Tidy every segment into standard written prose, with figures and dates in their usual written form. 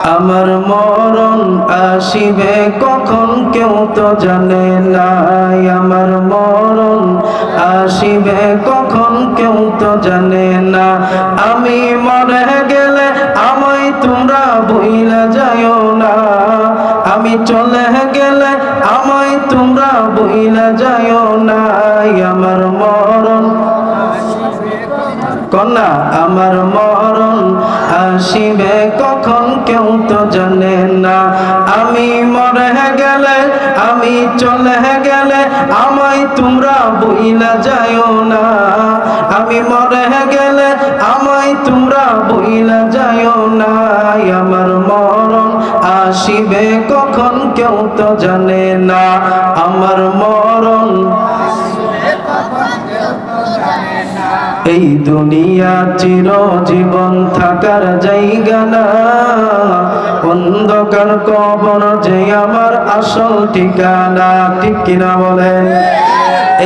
আমার মরণ আসিবে কখন কেউ তো জানে না। আমার মরণ আসিবে কখন কেউ তো জানে না। আমি মরে গেলে আমায় তোমরা ভুইলা যাইও না। আমি চলে গেলে আমায় তোমরা ভুইলা যাইও না। আমার মরণ কন্যা আমার মরণ আসিবে কখন কেউ তো জানে না। আমি মরে গেলে আমি চলে গেলে আমায় তোমরা ভুইলা যাইও না। আমি মরে গেলে আমায় তোমরা ভুইলা যাইও না। আমার মরণ আসিবে কখন কেউ তো জানে না। আমার মরণ এই দুনিয়া চিরজীবন থাকার জায়গা না। অন্ধকার কবর যে আমার আসল ঠিকানা। ঠিক কিনা বলেন?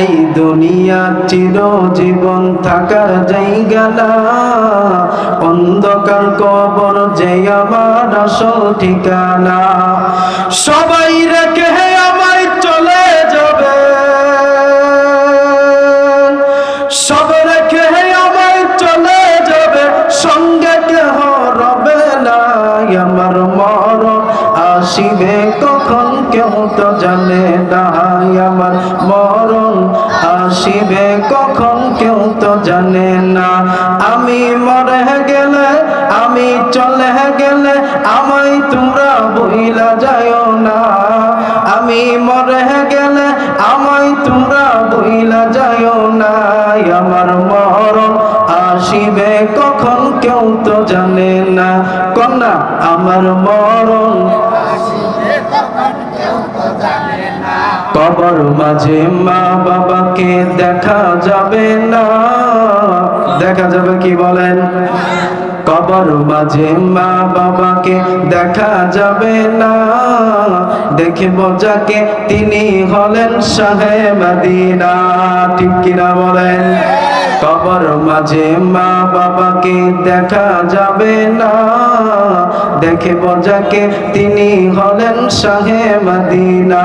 এই দুনিয়া চিরজীবন থাকার জায়গা না। অন্ধকার কবর যে আমার আসল ঠিকানা। সবাই রেখে আমায় চলে যাবে, সব রেখে আমায় চলে যাবে, সঙ্গে কেহ রবে না। আমার মরণ আসিবে কখন কেউ তো জানে না। আমার মরণ আসিবে কখন কেউ তো জানে না। আমি মরে গেলে আমি চলে গেলে আমায় তোমরা ভুইলা যাইও না। আমি মরে গেলে আমায় তোমরা ভুইলা যাইও না। আমার মরণ আসিবে কখন কেউ তো জানে না। কন্যা আমার মরণ কবর মাঝে মা বাবাকে দেখা যাবে না। দেখা যাবে কি বলেন? কবর মাঝে মা বাবাকে দেখা যাবে না। দেখব যাকে তিনি হলেন শাহে মদিনা। ঠিক কিনা বলেন? কবর মাঝে মা বাবাকে দেখা যাবে না। দেখব যাকে তিনি হলেন শাহে মদিনা।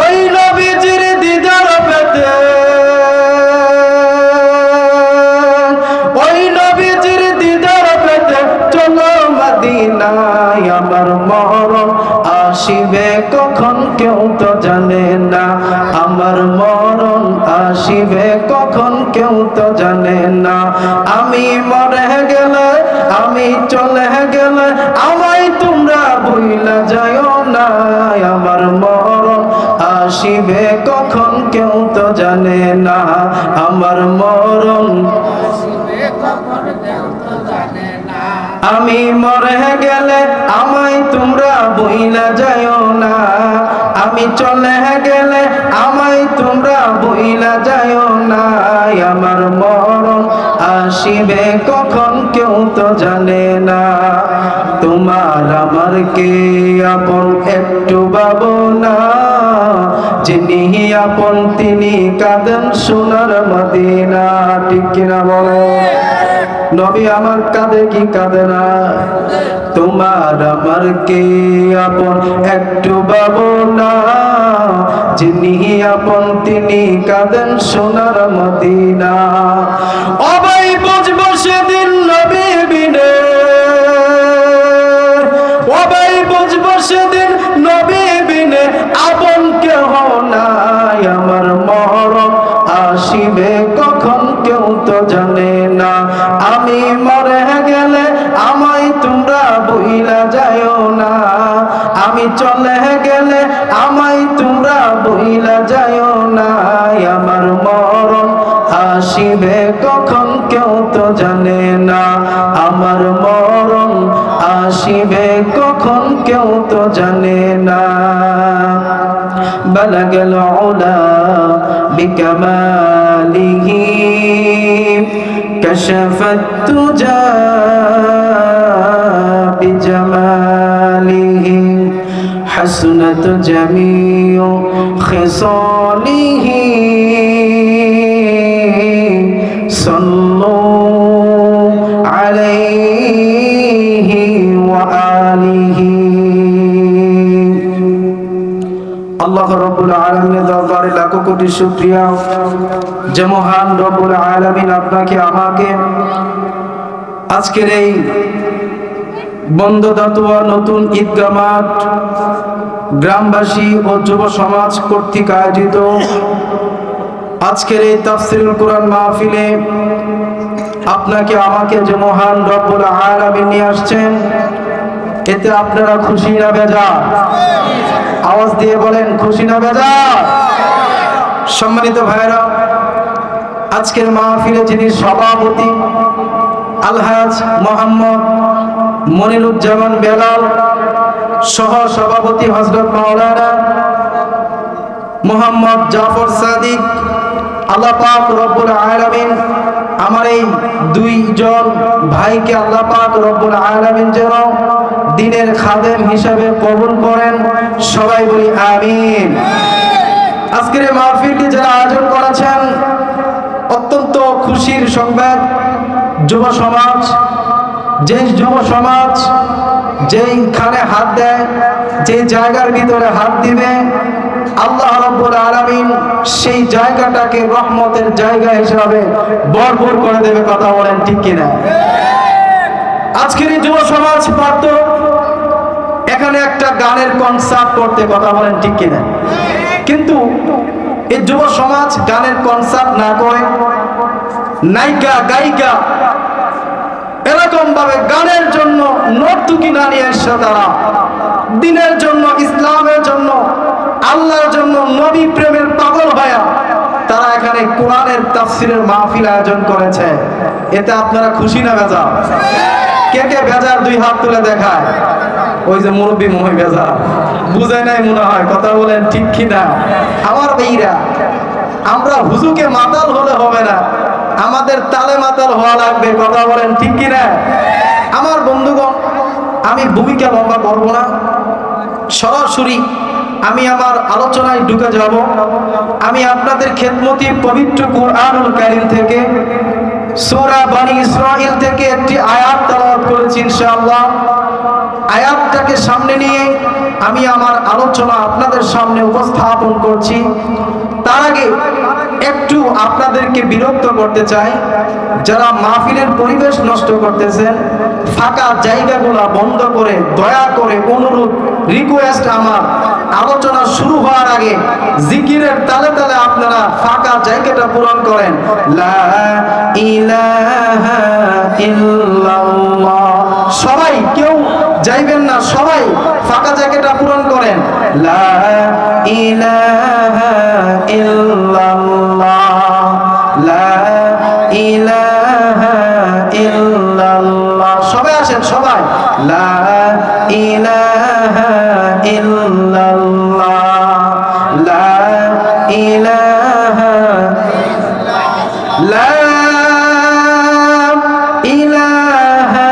ওই নবীজির দিদার পেতে, ওই নবীজির দিদার পেতে চলো মদিনায়। আমার মরণ আসিবে কখন কেউ তো জানে না। আমার মরণ আসিবে কখন কেউ তো জানে না। আমি মরে গেলে আমি চলে গেলে আমায় তোমরা ভুইলা যাইও না। আমার মরণ আসিবে কখন কেউ তো জানে না। আমার মরণ আমি মরে গেলে আমায় তোমরা ভুইলা যাইও না। আমি চলে গেলে আমায় তোমরা ভুইলা যাইও না। আমার মরণ আসিবে কখন কেউ তো জানে না। তোমার আমার কে আপন একটু ভাবনা। যিনি আপন তিনি কাঁদেন সোনার মদিনা। ঠিক কিনা বলে? নবী আমার কাঁদে কি কাঁদে না? তোমার আমার কে আপন একটু ভাবনা। যিনি আপন তিনি কাঁদেন সোনার মদিনা। অবাই বুঝবো সেদিন নবী বিনে, অবাই বুঝবো সেদিন নবী বিনে আপন কেহ নাই। আমার মরণ আসিবে কখন কেউ তো জানে না। আমি মরে গেলে আমায় তোমরা ভুইলা যাইও না। আমি চলে গেলে আমায় তোমরা ভুইলা যাইও না। আমার মরণ আসিবে কখন কেউ তো জানে না। আমার মরণ আসিবে কখন কেউ তো জানে না। বালাগাল উলা বিকামালিহি কাশাফাত তুজা বিজামালিহি হাসনাত জামিউ খিসালিহি সাল্লু আলাইহি ওয়া আলিহি। আল্লাহ রব্বুল আলামিনের দরবারে লাখো কোটি শুকরিয়া যে মহান রব্বুল আলামিন আপনাকে আমাকে আজকের এই বন্দদাতুয়া নতুন ঈদগাহ মাঠ গ্রামবাসী ও যুব সমাজ কর্তৃক আয়োজিত আজকের এই তাফসীরুল কোরআন মাহফিলে আপনাকে আমাকে যে মহান রব্বুল আলামিন নিয়ে আসছেন, এতে আপনারা খুশি না বেজার? আওয়াজ দিয়ে বলেন, খুশি না বেজার? সম্মানিত ভাইরা, আজকের মাহফিলে যিনি সভাপতি আলহাজ মোহাম্মদ মনিরুজ্জামান বেলাল, সহ সভাপতি হযরত মাওলানা মোহাম্মদ জাফর সাদিক, আল্লাহ পাক রব্বুল আলামিন আমার এই দুইজন ভাইকে আল্লাহ পাক রব্বুল আলামিন যেন দ্বীনের খাদেম হিসাবে কবুল করেন, সবাই বলি আমিন। আজকের এই মাহফিলটি যারা আয়োজন করেছেন, অত্যন্ত খুশির সংবাদ। যুব সমাজ, যেই যুব সমাজ যেইখানে হাত দেয়, যে জায়গার ভিতরে হাত দিবে, আল্লাহ রাব্বুল আলামিন সেই জায়গাটাকে রহমতের জায়গা হিসাবে ভরপুর করে দেবে। কথা বলেন ঠিক কিনা? আজকের এই যুব সমাজ পারত এখানে একটা গানের কনসার্ট করতে, কথা বলেন ঠিক কিনা? কিন্তু এই যুব সমাজ গানের কনসার্ট না করে নায়িকা গায়িকা এরকম ভাবে গানের জন্য নর্তকী না নিয়ে এসে তারা দ্বীনের জন্য, ইসলামের জন্য, আল্লাহর জন্য, নবী প্রেমের পাগল হয়ে তারা এখানে কোরআনের তাফসীরের মাহফিল আয়োজন করেছে। এতে আপনারা খুশি না বেজার? কে কে বেজার দুই হাত তুলে দেখায়। ওই যে মুরব্বী মনে হয় বেজার, বুঝায় নাই মনে হয়। কথা বলেন ঠিক কিনা? আমার ভাইরা, আমরা হুজুকে মাতাল হলে হবে না, আমাদের তালে মাতাল হওয়া লাগবে। কথা বলেন ঠিক কিনা? আমার বন্ধুগণ, আমি ভূমিকা লম্বা করব না, সরাসরি আমি আমার আলোচনায় ঢুকে যাব। আমি আপনাদের খেদমতি পবিত্র কুরআনুল কারীম থেকে সূরা বনী ইসরাঈল থেকে একটি আয়াত তেলাওয়াত করেছি ইনশাআল্লাহ। আয়াতটাকে সামনে নিয়ে আমি আমার আলোচনা আপনাদের সামনে উপস্থাপন করছি। তার আগে একটু আপনাদেরকে বিরক্ত করতে চাই, যারা মাহফিলের পরিবেশ নষ্ট করতেছেন, ফাঁকা জায়গাগুলো বন্ধ করে দয়া করে অনুরোধ, রিকোয়েস্ট, আমার আলোচনা শুরু হওয়ার আগে জিকিরের তালে তালে আপনারা ফাঁকা জায়গাটা পূরণ করেন। লা ইলাহা ইল্লাল্লাহ। সবাই কেউ যাইবেন না, সবাই ফাঁকা জায়গাটা পূরণ করেন। লা ইলাহা ইল্লাল্লাহ, লা ইলাহা ইল্লাল্লাহ। সবাই আসেন, সবাই। লা ইলাহা ইল্লাল্লাহ, লা ইলাহা, লা ইলাহা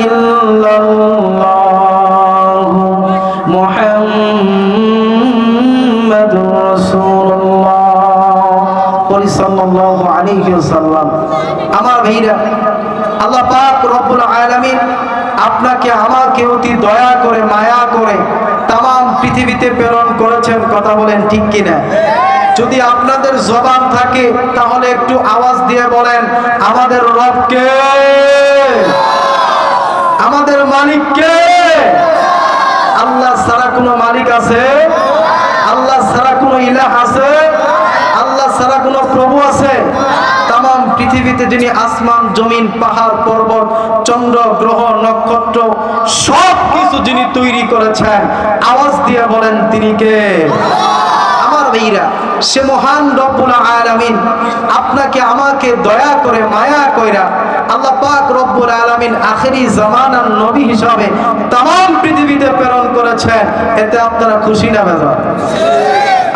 ইল্লাল্লাহ মুহাম্মাদুর রাসূলুল্লাহ সাল্লাল্লাহু আলাইহি ওয়াসাল্লাম। আমার ভাইরা, আল্লাহ পাক রব্বুল আলামিন আপনাকে আমাকে অতি দয়া করে, মায়া করে তাম পৃথিবীতে প্রেরণ করেছেন। কথা বলেন ঠিক কিনা? যদি আপনাদের জবান থাকে তাহলে একটু আওয়াজ দিয়ে বলেন, আমাদের রব কে? আমাদের মালিক কে? আল্লাহ ছাড়া কোনো মালিক আছে? আল্লাহ ছাড়া কোনো ইলাহ আছে? আল্লাহ ছাড়া কোনো প্রভু আছে? তাম পৃথিবীতে যিনি আসমান, জমিন, পাহাড়, পর্বত, চন্দ্র, গ্রহ, নক্ষত্র সব কিছু যিনি তৈরি করেছেন, আওয়াজ দিয়ে বলেন তিনি কে? আমার ভাইরা, সে মহান রব্বুল আলামিন আপনাকে আমাকে দয়া করে, মায়া কইরা আল্লাহ পাক রব্বুল আলামিন আখেরি জামানার নবী হিসাবে তাম পৃথিবীতে প্রেরণ করেছেন। এতে আপনারা খুশি না বেজার?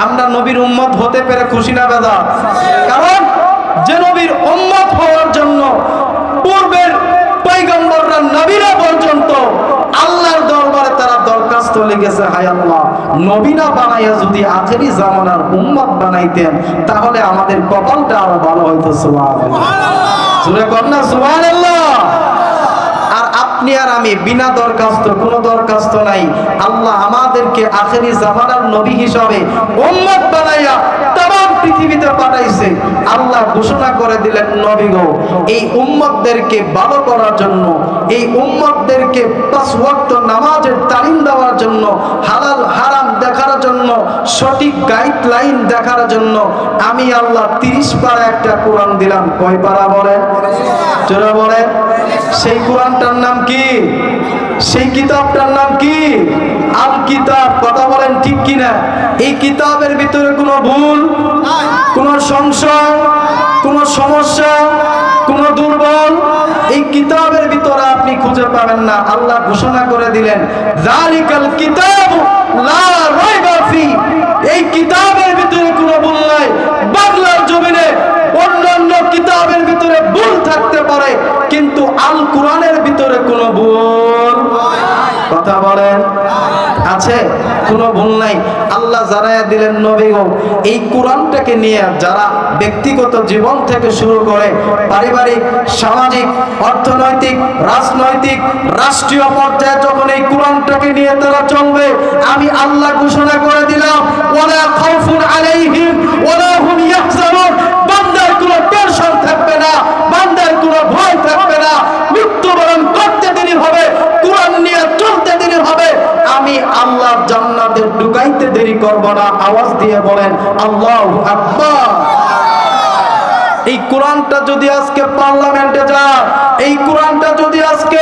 আমরা নবীর উম্মত হতে পেরে খুশি না বেজার? কারণ যে নবীর উম্মত হওয়ার জন্য পূর্বের পয়গম্বররা, নবীরা পর্যন্ত আল্লাহর দরবারে তারা দরখাস্ত লিখেছে, হায় আল্লাহ, নবী না বানাইয়া যদি আখেরি জামানার উম্মত বানাইতেন তাহলে আমাদের কপালটা আরো ভালো হইতো। সুবহানাল্লাহ, জোরে কর না সুবহানাল্লাহ। আর আপনি আর আমি বিনা দরখাস্ত, কোনো দরখাস্ত নাই, আল্লাহ আমাদেরকে আখেরি জামানার নবী হিসাবে উম্মত বানাইয়া তামাম পৃথিবীতে পাঠাইছে। আল্লাহ ঘোষণা করে দিলেন, নবী গো, এই উম্মতদেরকে ভালো করার জন্য, এই উম্মতদেরকে 5 ওয়াক্ত নামাজের তালিম দেওয়ার জন্য, হালাল হারাম দেখার জন্য, সঠিক গাইডলাইন দেখার জন্য আমি আল্লাহ 30 পারা একটা কোরআন দিলাম। কয় পারা বলেন? জোরে বলেন। সেই কোরআনটার নাম কি? সেই কিতাবটার নাম কি? আল কিতাব। কথা বলেন ঠিক কিনা? এই কিতাবের ভিতরে কোনো ভুল, কোনো সংশয়, কোনো সমস্যা, কোনো দুর্বল এই কিতাবের ভিতরে আপনি খুঁজে পাবেন না। আল্লাহ ঘোষণা করে দিলেন, যালিকাল কিতাব লা রাইবা ফি। এই কিতাবের ভিতরে কোনো ভুল নাই। বাংলার জমিনে অন্যান্য কিতাবের ভিতরে ভুল থাকতে পারে, কিন্তু আল কোরআনের ভিতরে কোনো ভুল, কথা বলেন, আছে? কোনো ভুল নাই। আল্লাহ জানায়া দিলেন, নবী গো, এই কোরআনটাকে নিয়ে যারা ব্যক্তিগত জীবন থেকে শুরু করে পারিবারিক, সামাজিক, অর্থনৈতিক, রাজনৈতিক, রাষ্ট্রীয় পর্যায়ে যখন এই কোরআনটাকে নিয়ে তারা চলবে, আমি আল্লাহ ঘোষণা করে দিলাম, ওয়ালা খাউফুন আলাইহিম ওয়ালা হুম ইয়াহজানুন। বান্দার কোনো টেনশন থাকবে না, বান্দার কোনো ভয় থাকবে না। মৃত্যুবরণ করতে দেরি হবে, কোরআন নিয়ে চলতে দেরি হবে, আমি আল্লাহ জান্নাতে ঢুকাইতে দেরি করব না। আওয়াজ দিয়ে বলেন আল্লাহু আকবার। এই কোরআনটা যদি আজকে পার্লামেন্টে যায়, এই কোরআনটা যদি আজকে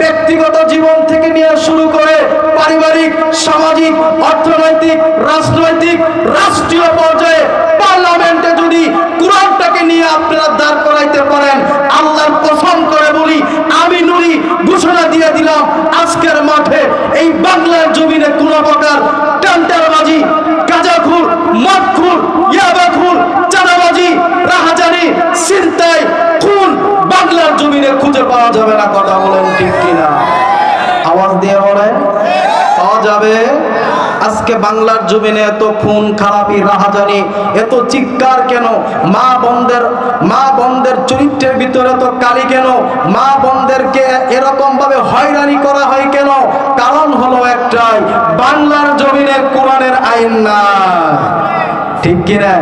ব্যক্তিগত জীবন থেকে নিয়ে শুরু করে পারিবারিক, সামাজিক, অর্থনৈতিক, রাজনৈতিক, রাষ্ট্রীয় পর্যায়ে পার্লামেন্টে যদি কোরআনটাকে নিয়ে আপনারা দাঁড় করাইতে পারেন, আল্লাহর কসম করে বলি, আমি নুরি ঘোষণা দিয়ে দিলাম, আজকের মাঠে এই বাংলার জমিনে কোনো প্রকার টান্টারবাজি, গাঁজাখুর, মদখুর, ইয়াবাখুর, চাঁদাবাজি, রাহাজানি, ছিনতাই, খুন বাংলার জমিনে খুঁজে পাওয়া যাবে না। কথা বলেন ঠিক কিনা? আওয়াজ দিয়ে বলেন, পাওয়া যাবে? আজকে বাংলার জমিনে এত খুন খারাপি, রাহাজানি, এত চিৎকার কেন? মা বোনদের চরিত্রের ভিতরে তো কালি কেন? মা বোনদেরকে এরকম ভাবে হয়রানি করা হয় কেন? কারণ হলো একটাই, বাংলার জমিনে কোরআনের আইন না। ঠিক কিনা?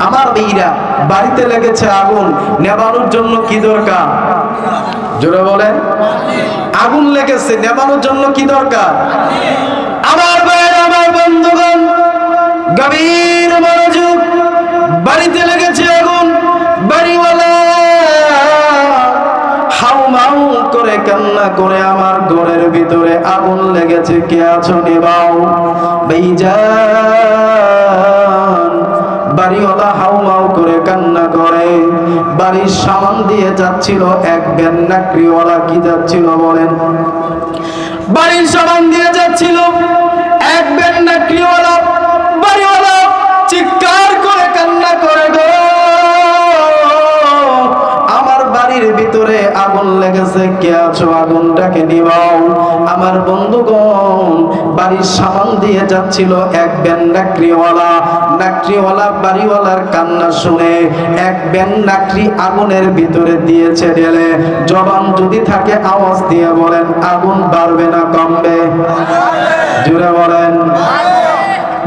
আমার মেয়েরা বাড়িতে লেগেছে আগুন, নেভানোর জন্য কি দরকার? জোরে বলেন। আগুন লেগেছে, নেভানোর জন্য কি দরকার? আমার ভাইয়ের, আমার বন্ধুগণ, গভীর মনোযোগ। বাড়িতে লেগেছে আগুন, বাড়িওয়ালা হাউমাউ করে কান্না করে, আমার ঘরের ভিতরে আগুন লেগেছে, কে আছো নেবাও। ভাইজান, বাড়িওয়ালা হাউমাউ করে কান্না করে। বাড়ির সামান দিয়ে যাচ্ছিল এক ভ্যান নাকরিওয়ালা। কি যাচ্ছিল বলেন? বাড়ির সামান দিয়ে যাচ্ছিল এক ভ্যান নাকরিওয়ালা। বাড়িওয়ালা চিৎকার করে কান্না করে, গো আমার বাড়ির ভিতরে আগুন লেগেছে, কে আছো আগুনটাকে নিভাও। আমার বন্ধুগণ, বাড়ির সামান দিয়ে যাচ্ছিল এক ভ্যান নাকরিওয়ালা। নাকরিওয়ালা বাড়িওয়ালার কান্না শুনে এক ভ্যান নাকরি আগুনের ভিতরে দিয়েছে ঢেলে। জবান যদি থাকে আওয়াজ দিয়ে বলেন, আগুন বাড়বে না কমবে? জোরে বলেন।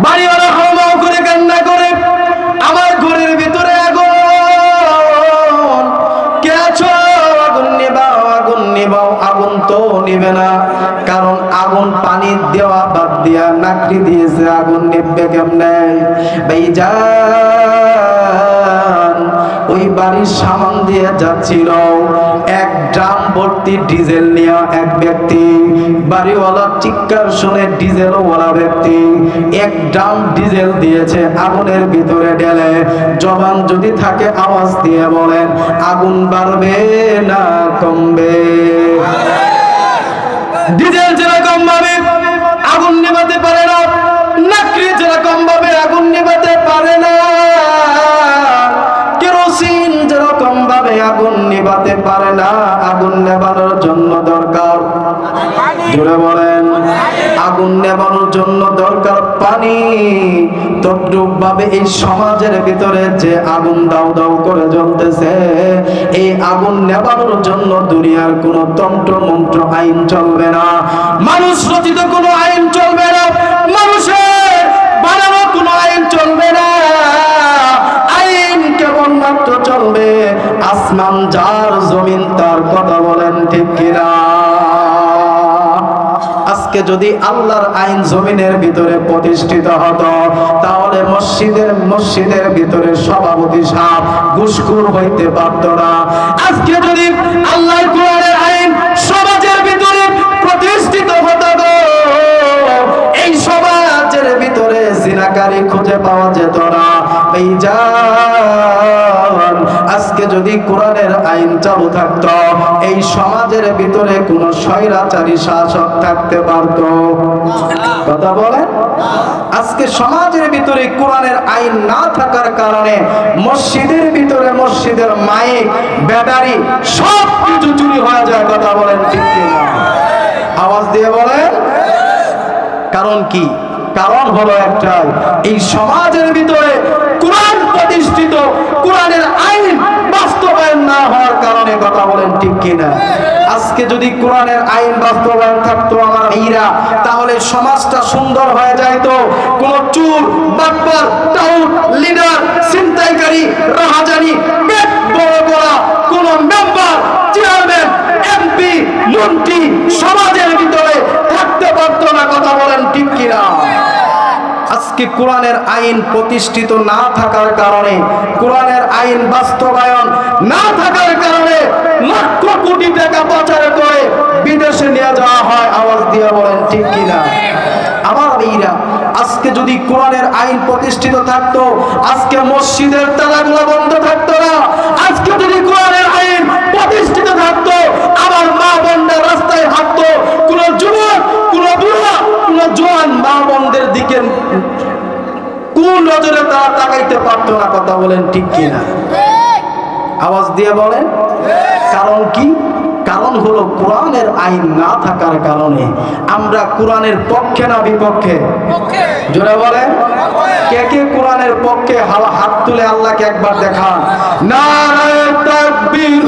বাড়িওয়ালা হাওমাও করে কান্না করে, আমার ঘরের ভিতরে আগুন, কে আছো আগুন নিবাও, আগুন নিবাও। আগুন তো নিবে না, কারণ আগুন পানি দেওয়া বাদ দিয়া নাকড়ি দিয়েছে, আগুন নিবে কেমনে? ভাইজান, ওই বাড়ির সামান দিয়ে যাচ্ছিল এক ড্রাম ভর্তি ডিজেল নিয়ে এক ব্যক্তি। বাড়িওয়ালা চিৎকার শুনে ডিজেলওয়ালা ব্যক্তি এক ড্রাম ডিজেল দিয়েছে আগুনের ভিতরে ঢেলে। জবান যদি থাকে আওয়াজ দিয়ে বলেন, আগুন বাড়বে না কমবে? ডিজেল যেরকম ভাবে আগুন নেভাতে পারে না, নাকড়ি যেরকম ভাবে আগুন নেভাতে পারে না, কেরোসিন যেরকম ভাবে আগুন নেভাতে পারে না, আগুন নেভানোর জন্য দরকার, জোরে বলেন, আগুন নেভানোর জন্য দরকার পানি। তদ্রূপ ভাবে এই সমাজের ভিতরে যে আগুন দাউ দাউ করে জ্বলতেছে, এই আগুন নেভানোর জন্য দুনিয়ার কোনো তন্ত্র মন্ত্র আইন চলবে না, মানুষ রচিত কোনো আইন চলবে না, মানুষের বানানো কোনো আইন চলবে না। আইন কেবলমাত্র চলবে আসমান যার, জমিন তার। কথা বলেন ঠিক কিনা? আজকে যদি আল্লাহর আইন জমিনের ভিতরে প্রতিষ্ঠিত হতো, তাহলে মসজিদের ভিতরে সভাপতি সাহেব ঘুষখোর হইতে পারত না। আজকে যদি আল্লাহর কোরআনের আইন সমাজের ভিতরে প্রতিষ্ঠিত হতো, এই সমাজের ভিতরে জিনাকারী খুঁজে পাওয়া যেত না। আজকে যদি কোরআনের আইন চালু থাকতো, এই সমাজের ভিতরে কোন স্বৈরাচারী শাসক থাকতে পারত? কথা বলেন। আজকে সমাজের ভিতরে কোরআনের আইন না থাকার কারণে মসজিদের ভিতরে মসজিদের মাইক, ব্যাটারি সব কিছু চুরি হয়ে যায়। কথা বলেন ঠিক কিনা? আওয়াজ দিয়ে বলেন। কারণ কি? কারণ হলো একটাই, এই সমাজের ভিতরে কোরআন প্রতিষ্ঠিত, কোরআনের আইন বাস্তবায়ন না হওয়ার কারণে। কথা বলেন ঠিক কিনা? আজকে যদি কোরআনের আইন বাস্তবায়ন থাকতো আমার ভাইরা, তাহলে সমাজটা সুন্দর হয়ে যাইতো। কোন চোর, বাটপার, টাউট, লিডার, ছিনতাইকারী, রাহাজানি, পেট বড় করা কোন মেম্বার, চেয়ারম্যান, এমপি, মন্ত্রী সমাজের ভিতরে থাকতে পারতো না। কথা বলেন ঠিক কিনা? আজকে কোরআনের আইন প্রতিষ্ঠিত না থাকার কারণে, কোরআনের আইন বাস্তবায়ন না থাকার কারণে লক্ষ কোটি টাকা পাচার করে বিদেশে নিয়ে যাওয়া হয়। আওয়াজ দিয়ে বলেন ঠিক কিনা? আমার ভাইরা, আজকে যদি কোরআনের আইন প্রতিষ্ঠিত থাকতো, আজকে মসজিদের তালাগুলো বন্ধ থাকতো না। আজকে যদি কোরআনের আইন প্রতিষ্ঠিত থাকতো, আমার মা বোনরা রাস্তায় হাঁটতো, কোন যুবক, কোন বুড়া, কোন জোয়ান মা বোনদের দিকে কোন নজরে তারা তাকাইতে পারতো না। কথা বলেন ঠিক কিনা? আওয়াজ দিয়ে বলেন। কারণ কি? কারণ হলো কোরআনের আইন না থাকার কারণে। আমরা কোরআনের পক্ষে না বিপক্ষে? জোরে বলেন। কে কে কোরআনের পক্ষে? হাত তুলে আল্লাহকে একবার দেখান। নারায়ে তাকবীর,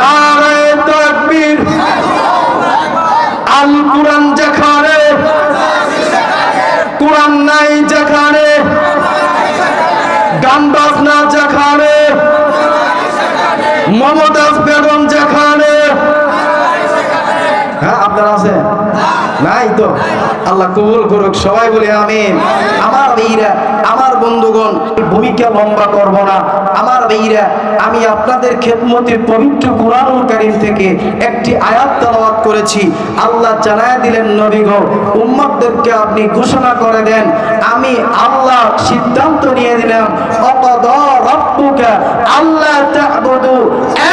নারায়ে তাকবীর। আল কোরআন যেখানে, কোরআন নাই যেখানে, গান বাজনা যেখানে, মমতাজ বেগম যেখানে। হ্যাঁ, আপনারা আছেন? নাই তো? আল্লাহ কবুল করুক। সবাই বলি আমিন। আমার ভাইরা, আমার বন্ধুগণ, ভূমিকা লম্বা করব না। আমার ভাইরা, আমি আপনাদের খেদমতে পবিত্র কোরআনুল কারীম থেকে একটি আয়াত তেলাওয়াত করেছি। আল্লাহ জানায় দিলেন, নবী গো, উম্মতদেরকে আপনি ঘোষণা করে দেন, আমি আল্লাহ সিদ্ধান্ত নিয়ে দিলাম, অকদা রাব্বুকা আল্লাহ তা'বুদু,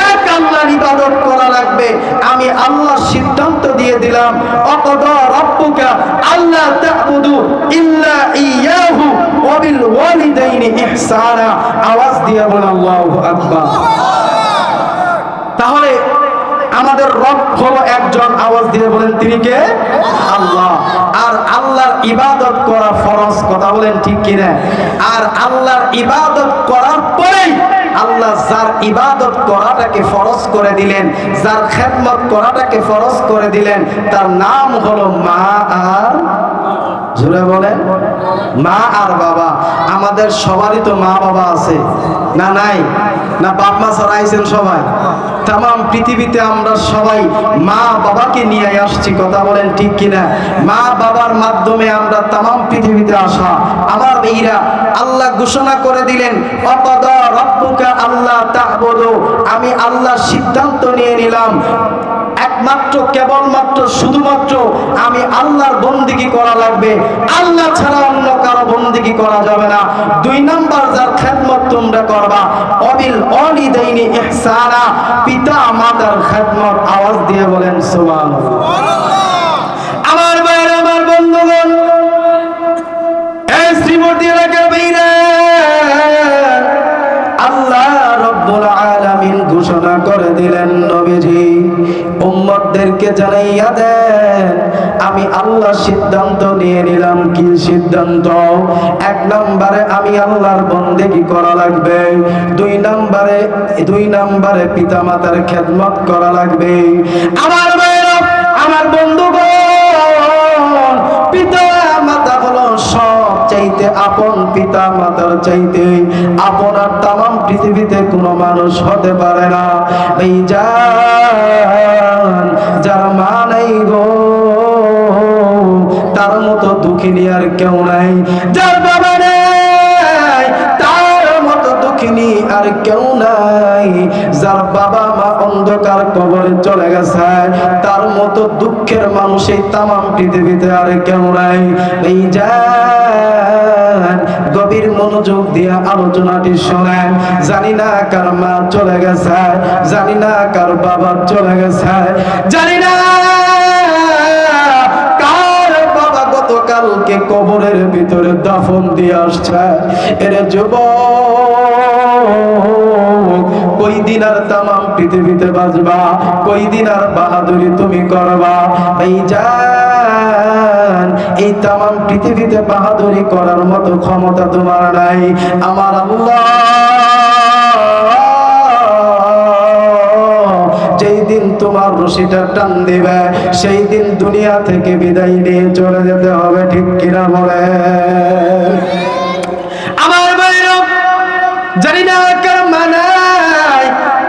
এক আল্লাহর ইবাদত করা লাগবে। আমি আল্লাহ সিদ্ধান্ত দিয়ে দিলাম, অকদা রাব্বুকা আল্লাহ তা'বুদু ইল্লা ইয়াহু ওয়া বিল ওয়ালিদাইনি ইহসানা। আওয়াজ দিয়ে বলেন আল্লাহু আকবার। তাহলে আমাদের রব হলো একজন। আওয়াজ দিয়ে বলেন তিনি কে? আল্লাহ। আর আল্লাহর ইবাদত করা ফরজ। কথা বলেন ঠিক কিনা? আর আল্লাহর ইবাদত করার পরেই আল্লাহ যার ইবাদত করাটাকে ফরজ করে দিলেন, যার খেদমত করাটাকে ফরজ করে দিলেন, তার নাম হলো মা আর, জোরে বলেন, মা আর বাবা। আমাদের সবারই তো মা বাবা আছে না? নাই না? বাপ মা ছাড়া আইছেন সবাই? তাম পৃথিবীতে আমরা সবাই মা বাবাকে নিয়ে আসছি। কথা বলেন ঠিক কিনা? মা বাবার মাধ্যমে আমরা তাম পৃথিবীতে আসা। আমার ভাইরা, আল্লাহ ঘোষণা করে দিলেন, অকদা রাব্বুকা আল্লাহ তা'বুদু, আমি আল্লাহ সিদ্ধান্ত নিয়ে নিলাম, একমাত্র কেবলমাত্র শুধুমাত্র আমি আল্লাহর বন্দেগী করা লাগবে, আল্লাহ ছাড়া অন্য কারো বন্দেগী করা যাবে না। দুই নাম্বার, যার খেদমত তোমরা করবা, অবিল ওয়ালিদাইনি ইহসানা, পিতা মাতার খেদমত। আওয়াজ দিয়ে বলেন সুবহানাল্লাহ। আমার ভাইরা, আমার বন্ধুগণ, এই শ্রীমতী এলাকার ভাইরা, আল্লাহ রব্বুল আলামিন ঘোষণা করে দিলেন, নবীজি উম্মতদেরকে জানাইয়া দেন, আমি আল্লাহ সিদ্ধান্ত নিয়ে নিলাম। কি সিদ্ধান্ত? এক নম্বরে আমি আল্লাহর বন্দেগী করা লাগবে, দুই নম্বরে পিতা মাতার খেদমত করা লাগবে। আমার ভাইরা, আমার বন্ধুগণ, পিতা মাতা হলো সবচাইতে আপন। পিতা মাতার চাইতে আপন আর তামাম পৃথিবীতে কোনো মানুষ হতে পারে না। এই যার মা নাই গো, তার মতো দুঃখিনী আর কেউ নাই। যার বাবা নেই, তার মতো দুঃখিনী আর কেউ নাই। যার বাবা মা অন্ধকার কবরে চলে গেছে, তার মতো দুঃখের মানুষ এই তামাম পৃথিবীতে আর কেউ নাই। এই গভীর মনোযোগ দিয়ে আলোচনাটি শোনেন। জানি না কার মা চলে গেছে, জানি না কার বাবা চলে গেছে, জানি না কার বাবা গতকালকে কবরের ভিতরে দাফন দিয়ে আসছে। এর যুবক, কই দিন আর তামাম পৃথিবীতে বাঁচবা, কই দিন আর বাহাদুরি তুমি করবা? এই তামাম পৃথিবীতে বাহাদুরি করার মতো ক্ষমতা তোমার নাই। আমার আল্লাহ যেই দিন তোমার রশিটা টান দিবে, সেই দিন দুনিয়া থেকে বিদায় নিয়ে চলে যেতে হবে। ঠিক কিনা বলে? আমার ভাইরা, জানি না কার মা নাই,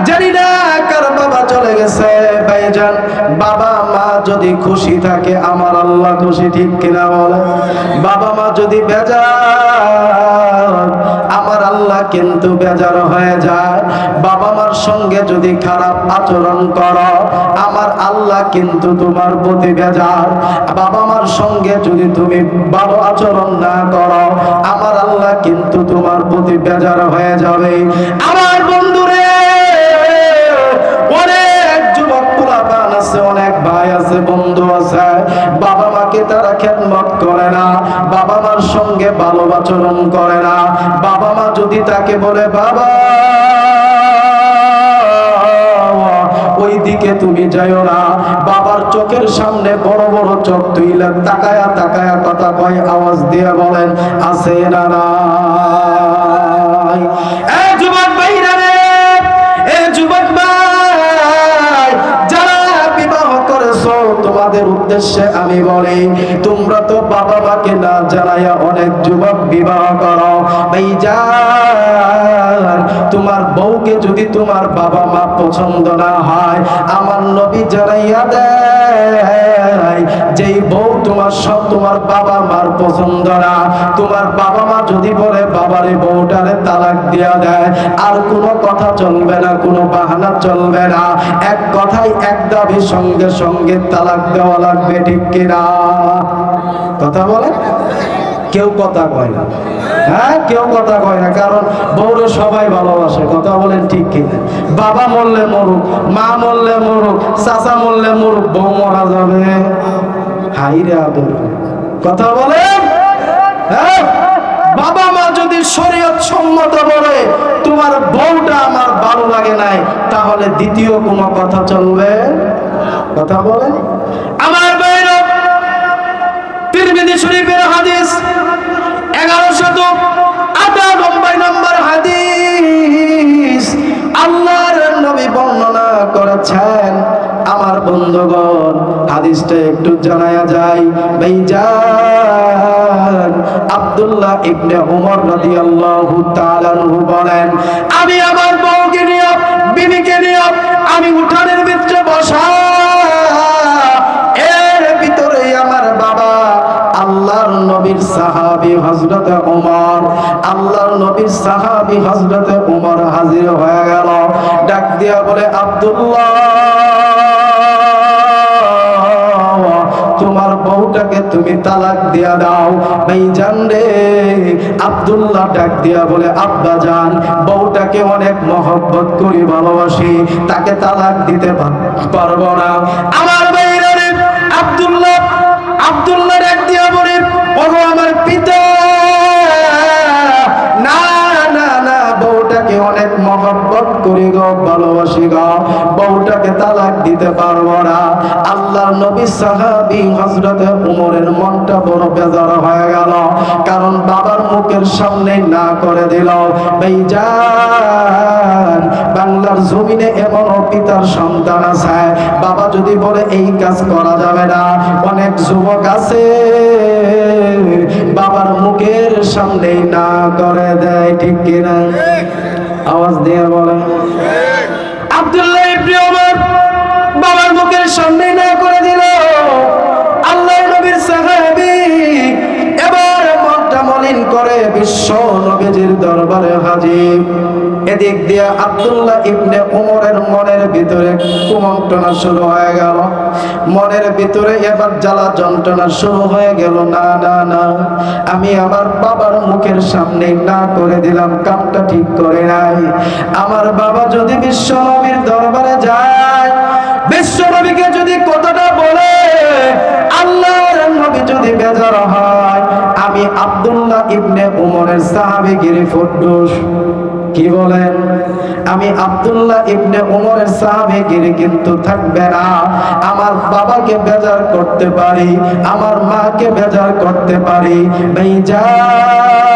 জানি না কার বাবা চলে গেছে। ভাইজান, বাবা মা যদি খুশি থাকে, আমার আল্লাহ খুশি। ঠিক কিনা বলে? বাবা মা যদি বেজার, আমার আল্লাহ কিন্তু বেজার হয়ে যায়। বাবা মার সঙ্গে যদি খারাপ আচরণ করো, আমার আল্লাহ কিন্তু তোমার প্রতি বেজার। বাবা মার সঙ্গে যদি তুমি ভালো আচরণ না করো, আমার আল্লাহ কিন্তু তোমার প্রতি বেজার হয়ে যাবে। আমার বন্ধুরে, অনেক যুবক পোলাপান আছে, অনেক ভাই আছে, বন্ধু আছে, বাবা মাকে তারা খেদমত করে না, বাবা মার সঙ্গে ভালো আচরণ করে না। বাবা মা যদি তাকে বলে, বাবা ওই দিকে তুমি যাইও না, বাবার চোখের সামনে বড় বড় চোখ তুইলা তাকায়া তাকায়া কথা কয়, আওয়াজ দিয়ে বলেন আছে না নাই? এই যুবক ভাইরা রে, এই যুবক ভাই, যারা বিবাহ করেছো, তোমাদের উদ্দেশ্যে আমি বলি, তোমরা তো বাবা মাকে না জানাইয়া অনেক যুবক বিবাহ করো। ভাইজান, তোমার বউকে যদি তোমার বাবা মা পছন্দ না হয়, আমার নবী জানাইয়া দেয়, যেই বউ তোমার বাবা মার পছন্দ না, তোমার বাবা মা যদি বলে বাবারে বউটারে তালাক দিয়া দেয়, আর কোনো কথা চলবে না, কোনো বাহানা চলবে না, এক কথাই এক দাবি, সঙ্গে সঙ্গে তালাক দেওয়া লাগবে। ঠিক কিনা? কথা বলে? কেউ কথা কয় না। হ্যাঁ, কেউ কথা কয় না, কারণ বউরে সবাই ভালোবাসে। কথা বলেন ঠিক কিনা? বাবা মরলে মরুক, মা মরলে মরুক, চাচা মরলে মরুক, বউ মরা যাবে। হাইরে আদর। কথা বলেন? হ্যাঁ, বাবা মা যদি শরীয়ত সম্মত বলে তোমার বউটা আমার ভালো লাগে নাই, তাহলে দ্বিতীয় কোনো কথা চলবে? কথা বলেন? আমার ভাইরা, তিরমিজি শরীফের হাদিস 1198 নম্বর হাদিস, আল্লাহর নবী বর্ণনা করেছেন। আমার বন্ধুগণ, হাদিসটা একটু জানায়া যায়। ভাইজান, আব্দুল্লাহ ইবনে উমর রাদিয়াল্লাহু তাআলা আনহু বলেন, আমি আমার বউকে নিয়ে, বিবিকে নিয়ে আমি উঠানের ভিতরে বসা, এর ভিতরে আমার বাবা আল্লাহর নবীর সাহাবী হযরত ওমর, আল্লাহর নবীর সাহাবী হযরত ওমর হাজির হয়ে গেল। ডাক দিয়া বলে, আব্দুল্লাহ, তোমার বউটাকে তুমি তালাক দিয়া দাও। ভাইজান রে, আব্দুল্লাহ ডাক দিয়া বলে, আব্বা জান, বউটাকে অনেক মহব্বত করি, ভালোবাসি, তাকে তালাক দিতে পারবো না। আমার ভাইরা রে, আব্দুল্লাহ ডাক দিয়া বলে, ওগো আমার পিতা, না না না, বউটাকে অনেক মহব্বত করি গো, ভালোবাসি গো, বউটাকে তালাক দিতে পারবো না। আল্লাহর নবী সাহাবী সাহাবী হযরতে ওমরের মনটা বড় বেজার হয়ে গেল, কারণ বাবার মুখের সামনে না করে দিল। ভাইজান, বাংলার জমিনে এমন পিতার সন্তান আছে, বাবা যদি বলে এই কাজ করা যাবে না, অনেক যুবক আছে বাবার মুখের সামনে না করে দেয়, ঠিক কিনা? আওয়াজ দিয়ে বলে। আব্দুল্লাহ ইবনে ওমর বাবার মুখের সামনে না করে দিল। আল্লাহর নবীর সাহাবী এবার মনটা মলিন করে বিশ্ব নবীজির দরবারে হাজির। এদিক দিয়ে আব্দুল্লাহ ইবনে ওমরের মনের ভিতরে কুমন্ত্রণা শুরু হয়ে গেল, মনের ভিতরে এবার জ্বালা যন্ত্রণা শুরু হয়ে গেল। না না না, আমি আমার বাবার মুখের সামনে না করে দিলাম, কামটা ঠিক করে নাই। আমার বাবা যদি বিশ্ব নবীর দরবারে যায়, বিশ্ব নবীকে যদি কথাটা বলে, আল্লাহর নবী যদি বেজার হয়, আমি আব্দুল্লাহ ইবনে ওমরের সাহাবীগিরি ফুটদোস। কি বলেন? আমি আব্দুল্লাহ ইবনে ওমরের সাহাবীগিরি কিন্তু থাকবে না। আমার বাবাকে বেজার করতে পারি, আমার মাকে বেজার করতে পারি। ভাইজান,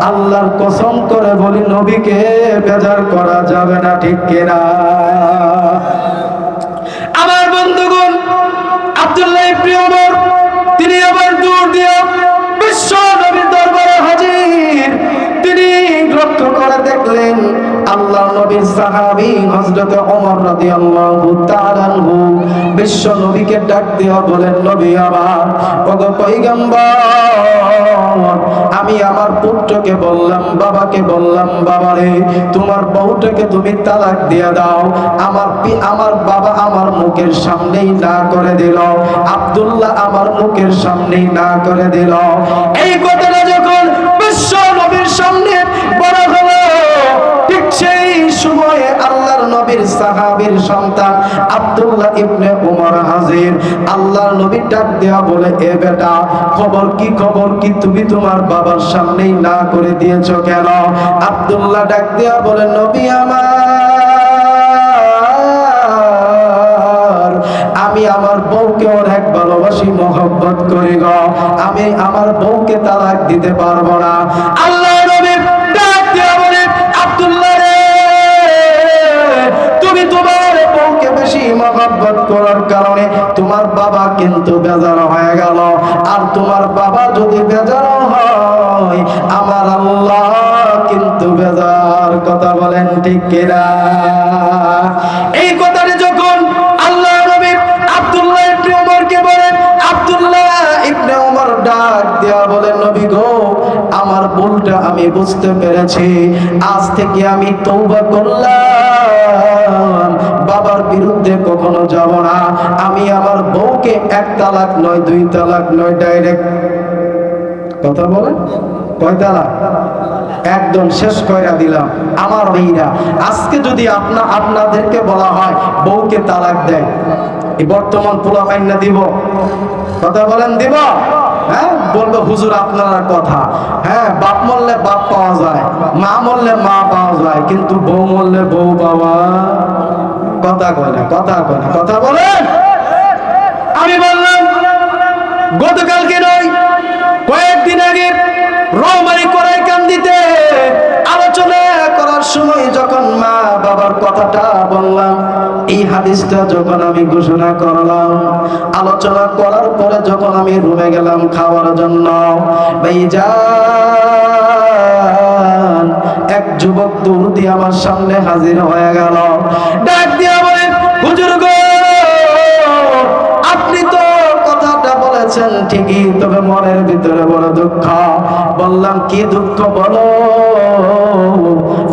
আল্লাহর কসম করে বলি, নবীকে বেজার করা যাবে না, ঠিক কিনা? আমার বন্ধুগণ, আব্দুল্লাহ ইবনে ওমর তিনি আবার দূর দিয়ে বিশ্ব নবীর দরবারে হাজির। তিনি লক্ষ্য করে দেখলেন আল্লাহ নবীর সাহাবী হযরত ওমর রাদিয়াল্লাহু তাআলা আনহু বিশ্ব নবীকে ডাক দিয়ে বলেন, নবী আমার, ওগো পয়গম্বর, আমি আমার পুত্রকে বললাম, বাবাকে বললাম, বাবারে তোমার বউটাকে তুমি তালাক দিয়ে দাও। আমার বাবা আমার মুখের সামনেই না করে দিল, আব্দুল্লাহ আমার মুখের সামনেই না করে দিল। এই কথাটা যখন বিশ্ব নবীর সামনে বলা হলো, ঠিক সেই সময়ে আল্লাহর নবীর সাহাবীর সন্তান আব্দুল্লাহ ইবনে ওমর হাজির। আল্লাহর নবী ডাক দেয়া বলে, এ বেটা, খবর কি, খবর কি, তুমি তোমার বাবার সামনেই না করে দিয়েছো কেন? আব্দুল্লাহ ডাক দেয়া বলে, নবী আমার, আমি আমার বউকে অনেক ভালোবাসি, মহব্বত করি গো, আমি আমার বউকে তালাক দিতে পারবো না। আল্লাহ নবী ডাক দেয়া বলে, আব্দুল্লাহ রে, তুমি তোমার বউকে বেশি মহব্বত করার কারণে তোমার বাবা কিন্তু বেজার হয়ে গেল। আর তোমার বাবা যদি বেজার হয়, আমার আল্লাহ কিন্তু বেজার। কথা বলেন ঠিক কিনা? এই কথাটি যখন আল্লাহ নবী আব্দুল্লাহ ইবনে ওমরকে বলেন, আব্দুল্লাহ ইবনে ওমর ডাক দেয়া বলেন, নবী গো, আমার ভুলটা আমি বুঝতে পেরেছি, আজ থেকে আমি তওবা করলাম, বাবার বিরুদ্ধে কখনো যাব না। আমি আমার বউকে এক তালাক নয়, দুই তালাক নয়, ডাইরেক্ট, কথা বলেন, কয় তালাক? একদম শেষ কইরা দিলাম। আমার ভাইরা, আজকে যদি আপনাদেরকে বলা হয় বউকে তালাক দেয়, এই বর্তমান পোলা মাইন্না দিব? কথা বলেন, দিব? হ্যাঁ, বলবে হুজুর আপনার কথা। হ্যাঁ, বাপ মরলে বাপ পাওয়া যায়, মা মরলে মা পাওয়া যায়, কিন্তু বউ মরলে বউ পাওয়া। কথা কয় না, কথা কয় না, কথা বলেন। আমি বললাম গতকালকে নয়, কয়েকদিন আগে রৌমারি করে কান্দিতে আলোচনা করার সময় যখন মা বাবার কথাটা বললাম, এই হাদিসটা যখন আমি ঘোষণা করলাম, আলোচনা করার পরে যখন আমি রুমে গেলাম খাওয়ার জন্য, ভাইজান, এক যুবক দৌড় দিয়ে আমার সামনে হাজির হয়ে গেল, ডাক দিয়ে বলে, হুজুর গো, আপনি তো কথাটা বলেছেন ঠিকই, তবে মনের ভিতরে বড় দুঃখ। বললাম, কি দুঃখ বলো?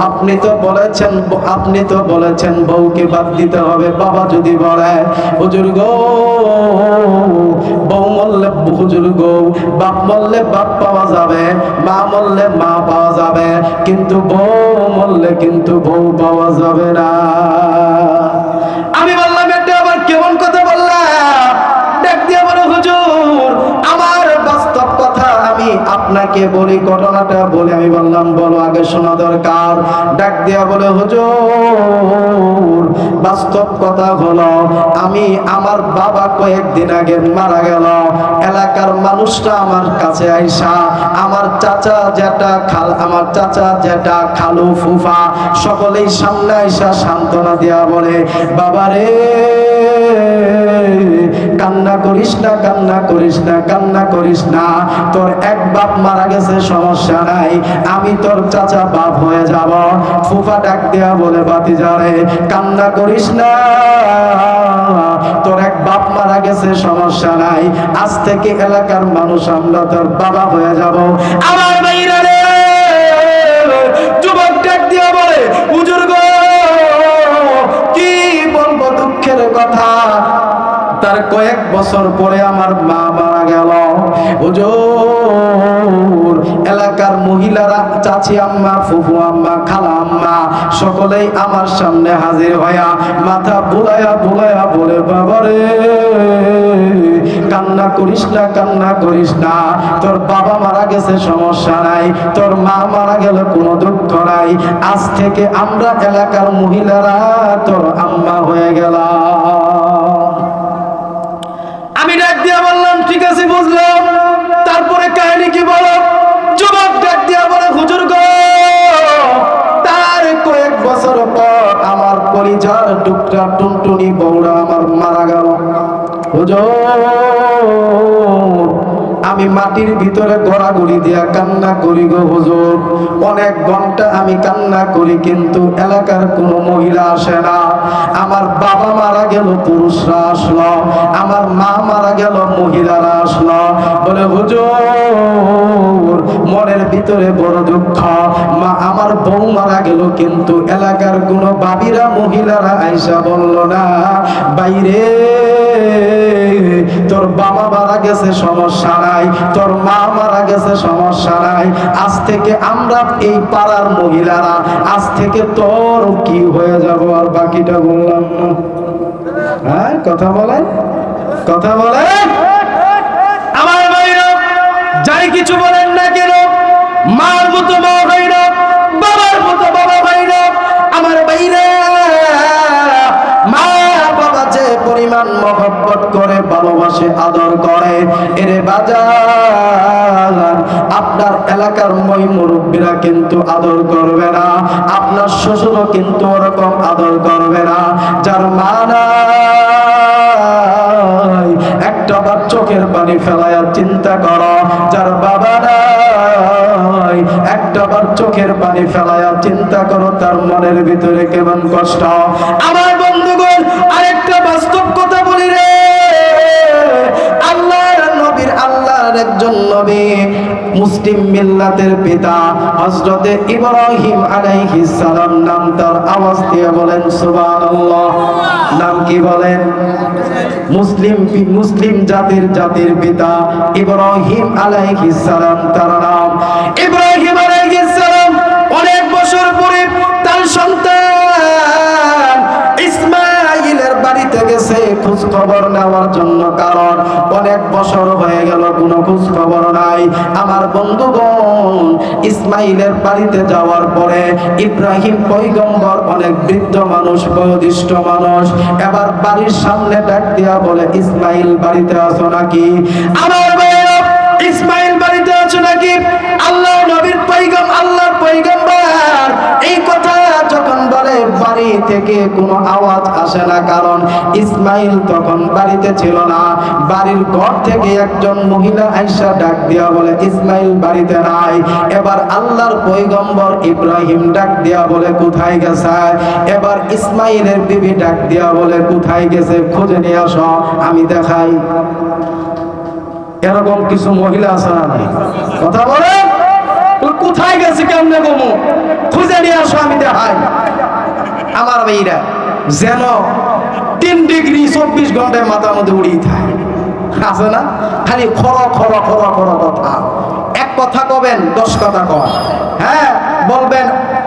আপনি তো বলেছেন বউকে বাদ দিতে হবে। বাবা যদি বলে, হুজুর গো, বউ মরলে, হুজুর গো, বাপ মরলে বাপ পাওয়া যাবে, মা মরলে মা পাওয়া যাবে, কিন্তু বউ মরলে কিন্তু বউ পাওয়া যাবে না। আমি বললাম, এটা আবার কেমন কথা বললাম? ডাক দিয়ে বলে, হুজুর, আমার বাস্তব কথা আমি আপনাকে আপনাকে বলি, ঘটনাটা বলে আমি বললাম বলো, আগে শোনা দরকার। ডাক দিয়া বলে হুজুর, বাস্তব কথা হলো আমি আমার বাবা কয়েকদিন আগে মারা গেল। এলাকার মানুষরা আমার কাছে আইসা আমার চাচা জ্যাঠা খাল, আমার চাচা জ্যাঠা খালু ফুফা সকলেই সামনে আইসা সান্ত্বনা দিয়া বলে, বাবারে কান্না করিস না, কান্না করিস না, কান্না করিস না, তোর এক বাপ মারা গেছে সমস্যা নাই, আমি তোর চাচা বাপ হয়ে যাব। ফুফা ডাক দেয়া বলে, ভাতিজারে কান্না করিস না, তোর এক বাপ মারা গেছে সমস্যা নাই, আজ থেকে এলাকার মানুষ আমরা তোর বাবা হয়ে যাব। আমার ভাইরা রে, যুবক ডাক দিয়া বলে, হুজুর গো কি বলবো দুঃখের কথা, তার কয়েক বছর পরে আমার মা মারা গেল। হুজুর এলাকার মহিলারা, চাচি আম্মা, ফুফু আম্মা, খালা আম্মা সকলেই আমার সামনে হাজির হইয়া মাথা বুলাইয়া বুলাইয়া বলে, বাবারে কান্না করিস না, কান্না করিস না, তোর বাবা মারা গেছে সমস্যা নাই, তোর মা মারা গেল কোনো দুঃখ নাই, আজ থেকে আমরা এলাকার মহিলারা তোর আম্মা হয়ে গেলাম। আমি ডাক দিয়া বললাম, ঠিক আছে বুঝলাম, তারপরে কাহিনী কি বলো? যুবক ডাক দিয়া বলে, হুজুর গো তার কয়েক বছর পর আমার পরিজার টুকরা টুনটুনি বউরা আমার মারা গেল। হুজুর আমি মাটির ভিতরে গড়াগড়ি দিয়া কান্না করি গো হুজুর, অনেক ঘন্টা আমি কান্না করি, কিন্তু এলাকার কোনো মহিলা আসে না। আমার বাবা মারা গেল, পুরুষরা আসলো, আমার মা মারা গেল, মহিলারা আসলো, বলে হুজুর মনের ভিতরে বড় দুঃখ, মা আমার বউ মারা গেল, কিন্তু এলাকার কোনো বাবিরা মহিলারা আইসা বলল না, বাইরে তোর বাবা মারা গেছে সমস্যা নাই, তোর মা মারা গেছে সমস্যা নাই, আজ থেকে আমরা এই পাড়ার মহিলারা আজ থেকে তোর কি হয়ে যাব। আর বাকিটা বললাম না। হ্যাঁ কথা বলেন, কথা বলেন আমার ভাইরা, যাই কিছু বলেন না কেন, মার মতো মা হয় না, বাবার মতো বাবা হয় না। আমার ভাইরা, মা বাবা যে পরিমাণ মহব্বত করে, ভালোবাসে, আদর করে, এরে বাজার আপনার এলাকার মই মুরব্বীরা কিন্তু আদর করবে না, আপনার শ্বশুরও কিন্তু ওরকম আদর করবে না। যার মা নাই একটাবার চোখের পানি ফেলায়া চিন্তা করো, যার বাবা নাই একটাবার চোখের পানি ফেলায়া চিন্তা করো তার মনের ভিতরে কেমন কষ্ট। আমার বন্ধুগণ আরেকটা বাস্তব কথা বলি রে, আল্লাহর নবীর, আল্লাহর একজন নবী, মুসলিম মিল্লাতের পিতা হযরতে ইব্রাহিম আলাইহিস সালাম নাম, তার আওয়াজ দিয়ে বলেন সুবহানাল্লাহ। নাম কি বলেন? মুসলিম জাতির পিতা ইব্রাহিম আলাইহিস সালাম তার নাম। ইব্রাহিম আলাইহিস সালাম অনেক বছর পরে তার সন্তান ইসমাঈলের বাড়িতে গেছে খোঁজ খবর নেওয়ার জন্য, কারণ অনেক বছর হয়ে গেল কোনো খোঁজ খবর নাই। আমার বন্ধুগণ ইসমাঈলের বাড়িতে যাওয়ার পরে ইব্রাহিম পয়গম্বর অনেক বৃদ্ধ মানুষ, বয়োজ্যেষ্ঠ মানুষ, এবার বাড়ির সামনে ডাক দিয়া বলে, ইসমাঈল বাড়িতে আছো নাকি? আমার ভাইরা, ইসমাঈল বাড়িতে আছো নাকি? আল্লাহর নবীর পয়গম্বর, আল্লাহর পয়গম্বর এই কথা যখন বলে বাড়ি থেকে কোনো আওয়াজ আসে না, কারণ ইসমাঈল তখন বাড়িতে ছিল না। বাড়ির ঘর থেকে একজন মহিলা আয়েশা ডাক দিয়া বলে, ইসমাঈল বাড়িতে নাই। এবার আল্লাহর পয়গম্বর ইব্রাহিম ডাক দিয়া বলে, কোথায় গেছে? এবার ইসমাঈলের বিবি ডাক দিয়া বলে, কোথায় গেছে খুঁজে নিয়ে আসো, আমি দেখাই। এরকম কিছু মহিলা আছে না? কথা বলে, কোথায় গেছে কেমনে বলবো, খুঁজে নিয়ে আসো, আমি দেখাই। আমার ভাইরা যেন 3 ডিগ্রি 24 ঘন্টায় মাথার মধ্যে উড়িয়ে থাকে, আছে না? খালি খর খর খর খর কথা, এক কথা কবেন 10 কথা কন। হ্যাঁ বলবেন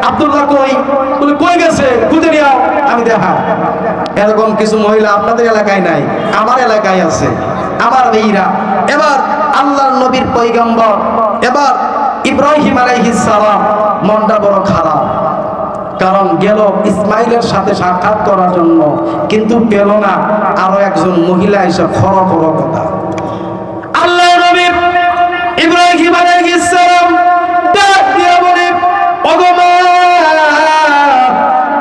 আব্দুল্লাহ কই, বলে কই গেছে খুঁজে নিয়ে আও, আমি দেখা। এরকম কিছু মহিলা আপনাদের এলাকায় নাই, আমার এলাকায় আছে। আমার ভাইরা, এবার আল্লাহর নবীর পয়গম্বর এবার ইব্রাহিম আলাইহিস সালাম মনটা বড় খারাপ, কারণ গেল ইসমাইলের সাথে সাক্ষাৎ করার জন্য, কিন্তু পেল না। আরো একজন মহিলা এসে খড় কথা। আল্লাহ নবী ইব্রাহিম আলাইহিস সালাম ডাক দিয়ে বলে, ওগো মা,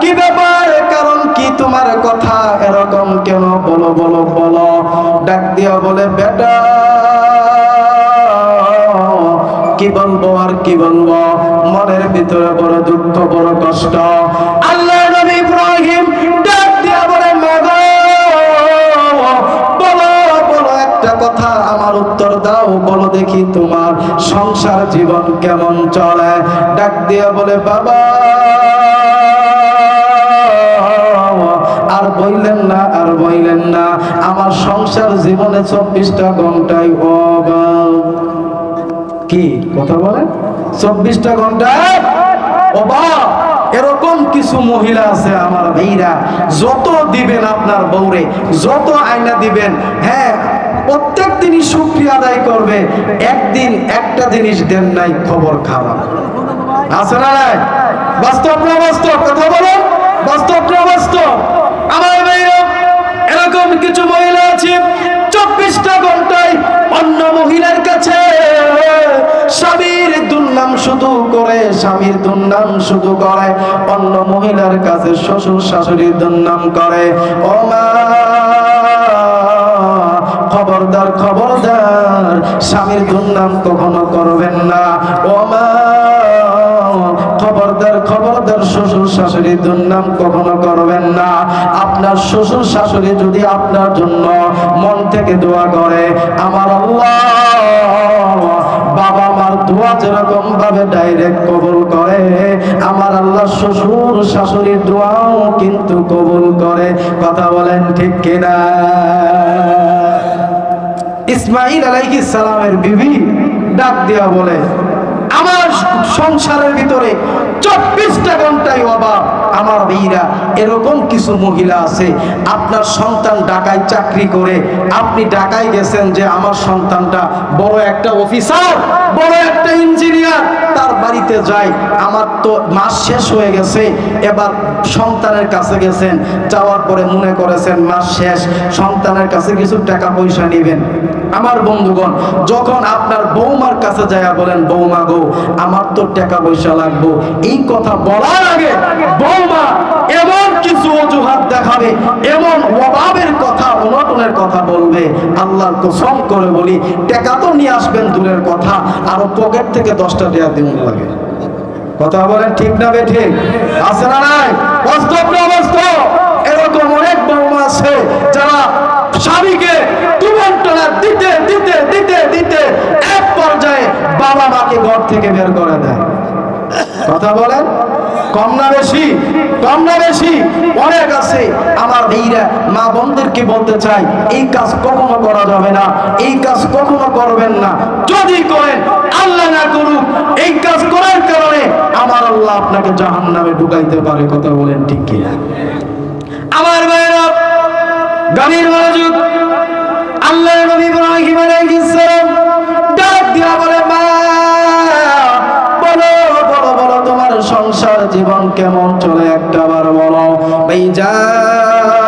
কি ব্যাপার, কারণ কি তোমার কথা এরকম কেন, বলো বলো বলো। ডাক দিয়া বলে, বেটা কি বলবো আর কি বলবো, মনের ভিতরে বড় দুঃখ বড় কষ্ট। আল্লাহ নবী ইব্রাহিম ডাক দিয়া বলে, মা গো, বলো বলো একটা কথা, আমার উত্তর দাও, বলো দেখি তোমার সংসার জীবন কেমন চলে। ডাক দিয়া বলে, বাবা আর বললেন না, আর বললেন না, আমার সংসার জীবনে 24টা ঘন্টায় অভাব। কি কথা বলেন? 24টা ঘন্টায় অভাব। এরকম কিছু মহিলা আছে আমার ভাইরা, যত দিবেন আপনার বউরে, যত আয়না দিবেন, হ্যাঁ প্রত্যেক দিনই শুকরিয়া আদায় করবে, একদিন একটা জিনিস দেন নাই, খবর খারাপ। আছে না নাই? বাস্তব না বাস্তব? কথা বলেন, বাস্তব না বাস্তব? আমার ভাইরা এরকম কিছু মহিলা আছে 24টা ঘন্টায় অন্য মহিলার কাছে স্বামীর দুর্নাম শুধু করে, স্বামীর দুর্নাম শুধু করে, অন্য মহিলার কাছে শ্বশুর শাশুড়ির দুর্নাম করে। ও মা, খবরদার খবরদার, স্বামীর দুর্নাম কখনো করবেন না। ও মা, খবরদার খবরদার, শ্বশুর শাশুড়ির দুর্নাম কখনো করবেন না। আপনার শ্বশুর শাশুড়ি যদি আপনার জন্য মন থেকে দোয়া করে, আমার আল্লাহ বাবা মার দোয়া যেরকম ভাবে ডাইরেক্ট কবুল করে, আমার আল্লাহ শ্বশুর শাশুড়ির দোয়াও কিন্তু কবুল করে। কথা বলেন ঠিক কিনা? ইসমাইল আলাইহিস সালামের বিবি ডাক দিয়া বলে, আমার সংসারের ভিতরে 24টা ঘন্টায় অভাব। আমার ভাইরা এরকম কিছু মহিলা আছে, আপনার সন্তান ঢাকায় চাকরি করে, আপনি ঢাকায় গেছেন যে আমার সন্তানটা বড় একটা অফিসার, বড় একটা ইঞ্জিনিয়ার, তার বাড়িতে যাই, আমার তো মাস শেষ হয়ে গেছে, এবার সন্তানের কাছে গেছেন, যাওয়ার পরে মনে করেছেন মাস শেষ, সন্তানের কাছে কিছু টাকা পয়সা নেবেন। আমার বন্ধুগণ, যখন আপনার বৌমার কাছে যায় বলেন, বৌমা গো, আমার তো টাকা পয়সা লাগবো, এই কথা বলার আগে বৌমা এমন কিছু অজুহাত দেখাবে, এমন অভাবের কথা, অনটনের কথা বলবে, আল্লাহর কসম করে বলি, টাকা তো নিয়ে আসবেন দূরের কথা, আরো পকেট থেকে 10টা টাকা দিন লাগে। কথা বলেন ঠিক না বেঠিক? আছে না নাই? বাস্তব না বাস্তব? এরকম অনেক বৌমা আছে যারা স্বামীকে তুমন্ত্রণা দিতে দিতে দিতে দিতে এক পর্যায়ে বাবা মাকে ঘর থেকে বের করে দেয়। কথা বলেন কম না বেশি? কম না বেশি? অনেক আছে। আমার ভাইরা, মা বোনদেরকে বলতে চাই, এই কাজ কখনো করা যাবে না, এই কাজ কখনো করবেন না। যদি করেন, আল্লাহ না করুক, এই কাজ করার কারণে আমার আল্লাহ আপনাকে জাহান্নামে ঢুকাইতে পারে। কথা বলেন ঠিক কিনা? আমার ভাইরা, গানের মনোযোগ। আল্লাহ নবী ইব্রাহিম আলাইহিস সালাম ডাক দিয়া বলে, মা বলো বলো বলো, তোমার সংসার জীবন কেমন চলে, একটাবার বলো ভাইজান।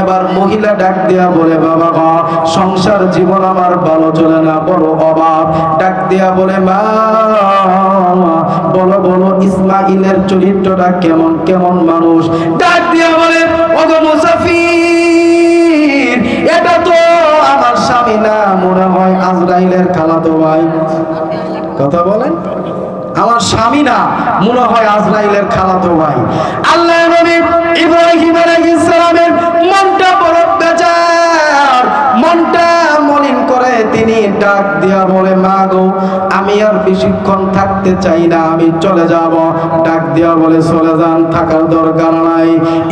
এবার মহিলা ডাক দিয়া বলে, বাবা গো, সংসার জীবন আমার ভালো চলে না, বড় অভাব। ডাক দিয়া বলে, মা বলো বলো, ইসমাইলের চরিত্রটা কেমন, কেমন মানুষ? ডাক দিয়া বলে, ওগো মুসাফির, এটা তো আমার স্বামী না, মনে হয় আজরাইলের খালাতো ভাই। কথা বলেন, আমার স্বামী না, মনে হয় আজরাইলের খালাতো ভাই। আল্লাহ নবী ইব্রাহিম আলাইহিস সালামের মনটা বড় বেজার, মনটা মলিন করে তিনি ডাক দিয়া বলে, মা গো, আমি আর বেশিক্ষণ থাকতে চাই না, আমি চলে যাব। ডাক দিয়া বলে, চলে যান, থাকার দরকার নাই।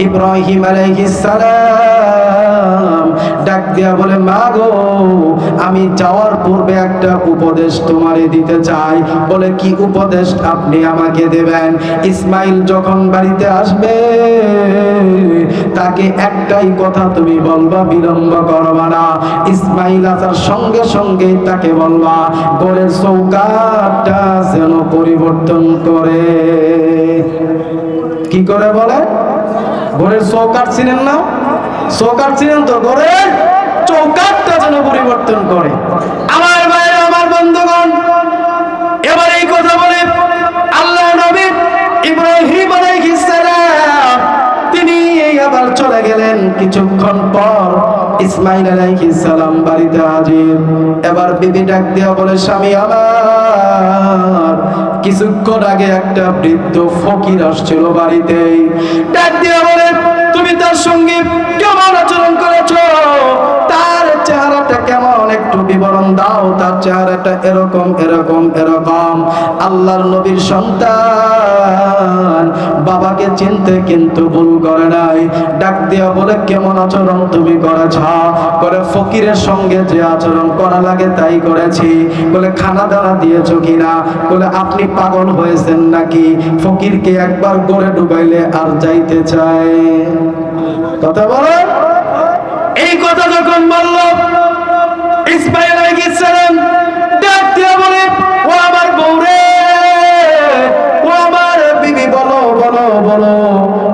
ইব্রাহিম আলাইহিস সালাম ডাক ডাক দিয়া বলে, মা গো, আমি যাওয়ার পূর্বে একটা উপদেশ তোমারে দিতে চাই। বলে, কি উপদেশ আপনি আমাকে দেবেন? ইসমাইল যখন বাড়িতে আসবে তাকে একটাই কথা তুমি বলবা, বিলম্ব করবা না। ইসমাইল আসার সঙ্গে সঙ্গে তাকে বলবা, ঘরের চৌকাঠটা যেন পরিবর্তন করে। কি করে বলে? ঘরের চৌকাঠ ছিলেন না? চৌকাঠ ছিলেন তো, ঘরের চৌকাঠটা যেন পরিবর্তন করে। আমার ভাইরা, আমার বন্ধুগণ, এবার এই কথা বলে আল্লাহ নবী ইব্রাহিম আলাইহিস সালাম তিনি আবার চলে গেলেন। কিছুক্ষণ পর ইসমাইল আলাইহিস সালাম বাড়িতে হাজির। এবার বিবি ডাক দিয়া বলে, স্বামী আমার, কিছুক্ষণ আগে একটা বৃদ্ধ ফকির আসছিল বাড়িতে। ডাক দিয়া বলে, তুমি তার সঙ্গে কেমন আচরণ করেছো? তার চেহারাটা কেমন, একটু বিবরণ দাও। তার চেহারাটা এরকম এরকম এরকম। আল্লাহর নবীর সন্তান বাবাকে চিনতে কিন্তু ভুল করে নাই। ডাক দিয়া বলে, কেমন আচরণ তুমি করেছ? করে, ফকিরের সঙ্গে যে আচরণ করা লাগে তাই করেছি। বলে, খানা দানা দিয়েছো কিনা? বলে, আপনি পাগল হয়েছেন নাকি? ফকিরকে একবার গড়ে ডুবাইলে আর যাইতে চায়। কথা বলো। এই কথা যখন বলল, ইসমাইল আলাইহিস সালাম ডাক দিয়া বলে, ও আমার বউ রে, ও আমার বিবি, বলো বলো বলো,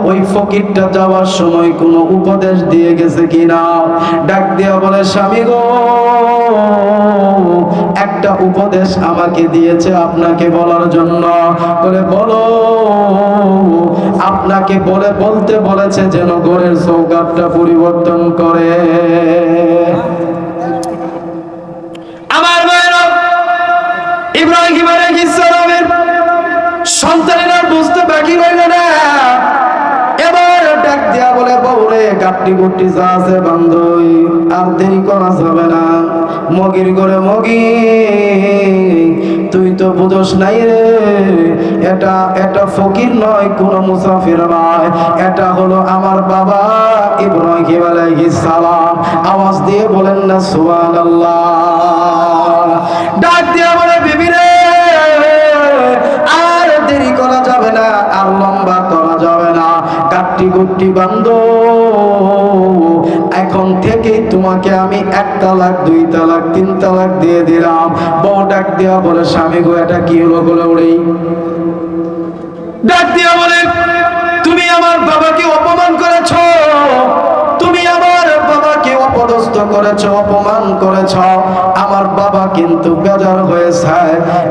ওই ফকিরটা যাওয়ার সময় কোনো উপদেশ দিয়ে গেছে কিনা? ডাক দিয়া বলে, স্বামী গো, একটা উপদেশ আমাকে দিয়েছে আপনাকে বলার জন্য। বলে, বলো। আপনাকে বলতে বলেছে যেন ঘরের চৌকাঠটা পরিবর্তন করে। আমার ভাইরা, ইব্রাহিম আলাইহিস সালামের সন্তানেরা বুঝতে বাকি রইল না। এবার ডাক দিয়া বলে, বউরে, গাট্টি গুট্টি যা আছে বান্ধবী, আর দেরি করা যাবে না। মগির ঘরে মগি, তুই তো বুঝোস নাই রে, এটা ফকির নয়, কোন মুসাফির নয়, এটা হলো আমার বাবা ইব্রাহিম আলাইহিস সালাম। আওয়াজ দিয়ে বলেন না সুবহানাল্লাহ। ডাক দিয়া বলে, বিবি রে, আর দেরি করা যাবে না, আর লম্বা করা যাবে না। গাট্টি গুট্টি বান্ধব, এখন থেকে তোমাকে আমি 1 তালাক 2 তালাক 3 তালাক দিয়ে দিলাম। বউ ডাক দিয়া বলে, স্বামী গো, এটা কি হলো? বলে, ওরেই ডাক দিয়া বলে, তুমি আমার বাবাকে অপমান করেছ, তুমি আমার বাবাকে অপদস্থ করেছ, অপমান করেছ। আমার বাবা কিন্তু বেজার হয়েছে।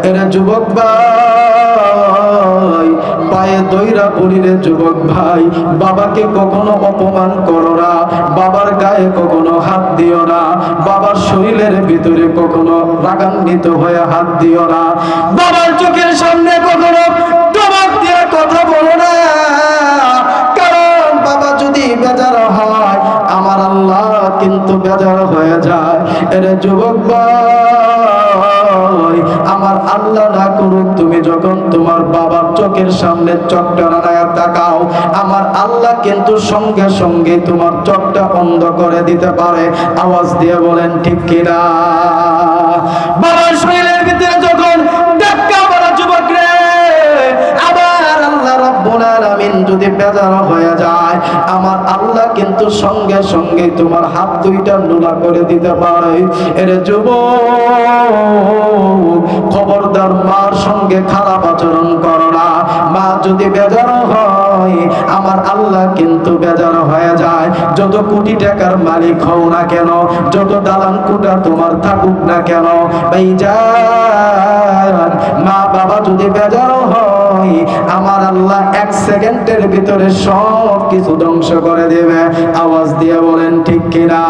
এর যুবক ভাই, পায়ে দইরা বলি রে যুবক ভাই, বাবাকে কখনো অপমান করো না, বাবার গায়ে কখনো হাত দিও না, বাবার শরীরের ভিতরে কখনো রাগান্বিত হয়ে হাত দিও না, বাবার চোখের সামনে কখনো টমাক দিয়ে কথা বলো না। কারণ বাবা যদি বেজার হয়, আমার আল্লাহ কিন্তু বেজার হয়ে যায়। এর যুবক ভাই, আমার আল্লাহ না করুক, তুমি যখন তোমার বাবার চোখের সামনে চোখটা নাড়ায়া তাকাও, আমার আল্লাহ কিন্তু সঙ্গে সঙ্গে তোমার চোখটা বন্ধ করে দিতে পারে। আওয়াজ দিয়ে বলেন ঠিক কিনা? বাবার শরীরের ভিতরে যখন ধাক্কা মারা যুবক রে, আমার আল্লাহ রাব্বুল আলামিন যদি বেজার হয়ে যায়, আমার আল্লাহ কিন্তু সঙ্গে সঙ্গে তোমার হাত দুইটা নোলা করে দিতে পারে। এর যুবক, খবরদার মার সঙ্গে খারাপ আচরণ করো না। মা যদি বেজার হয়, আমার আল্লাহ কিন্তু বেজার হয়ে যায়। যত কোটি টাকার মালিক হও না কেন, যত দালান কোঠা তোমার থাকুক না কেন, ভাইজান, মা বাবা যদি বেজার হয়, আমার আল্লাহ 1 সেকেন্ডের ভিতরে সব কিছু ধ্বংস করে দেবে। আওয়াজ দিয়ে বলেন ঠিক কিনা?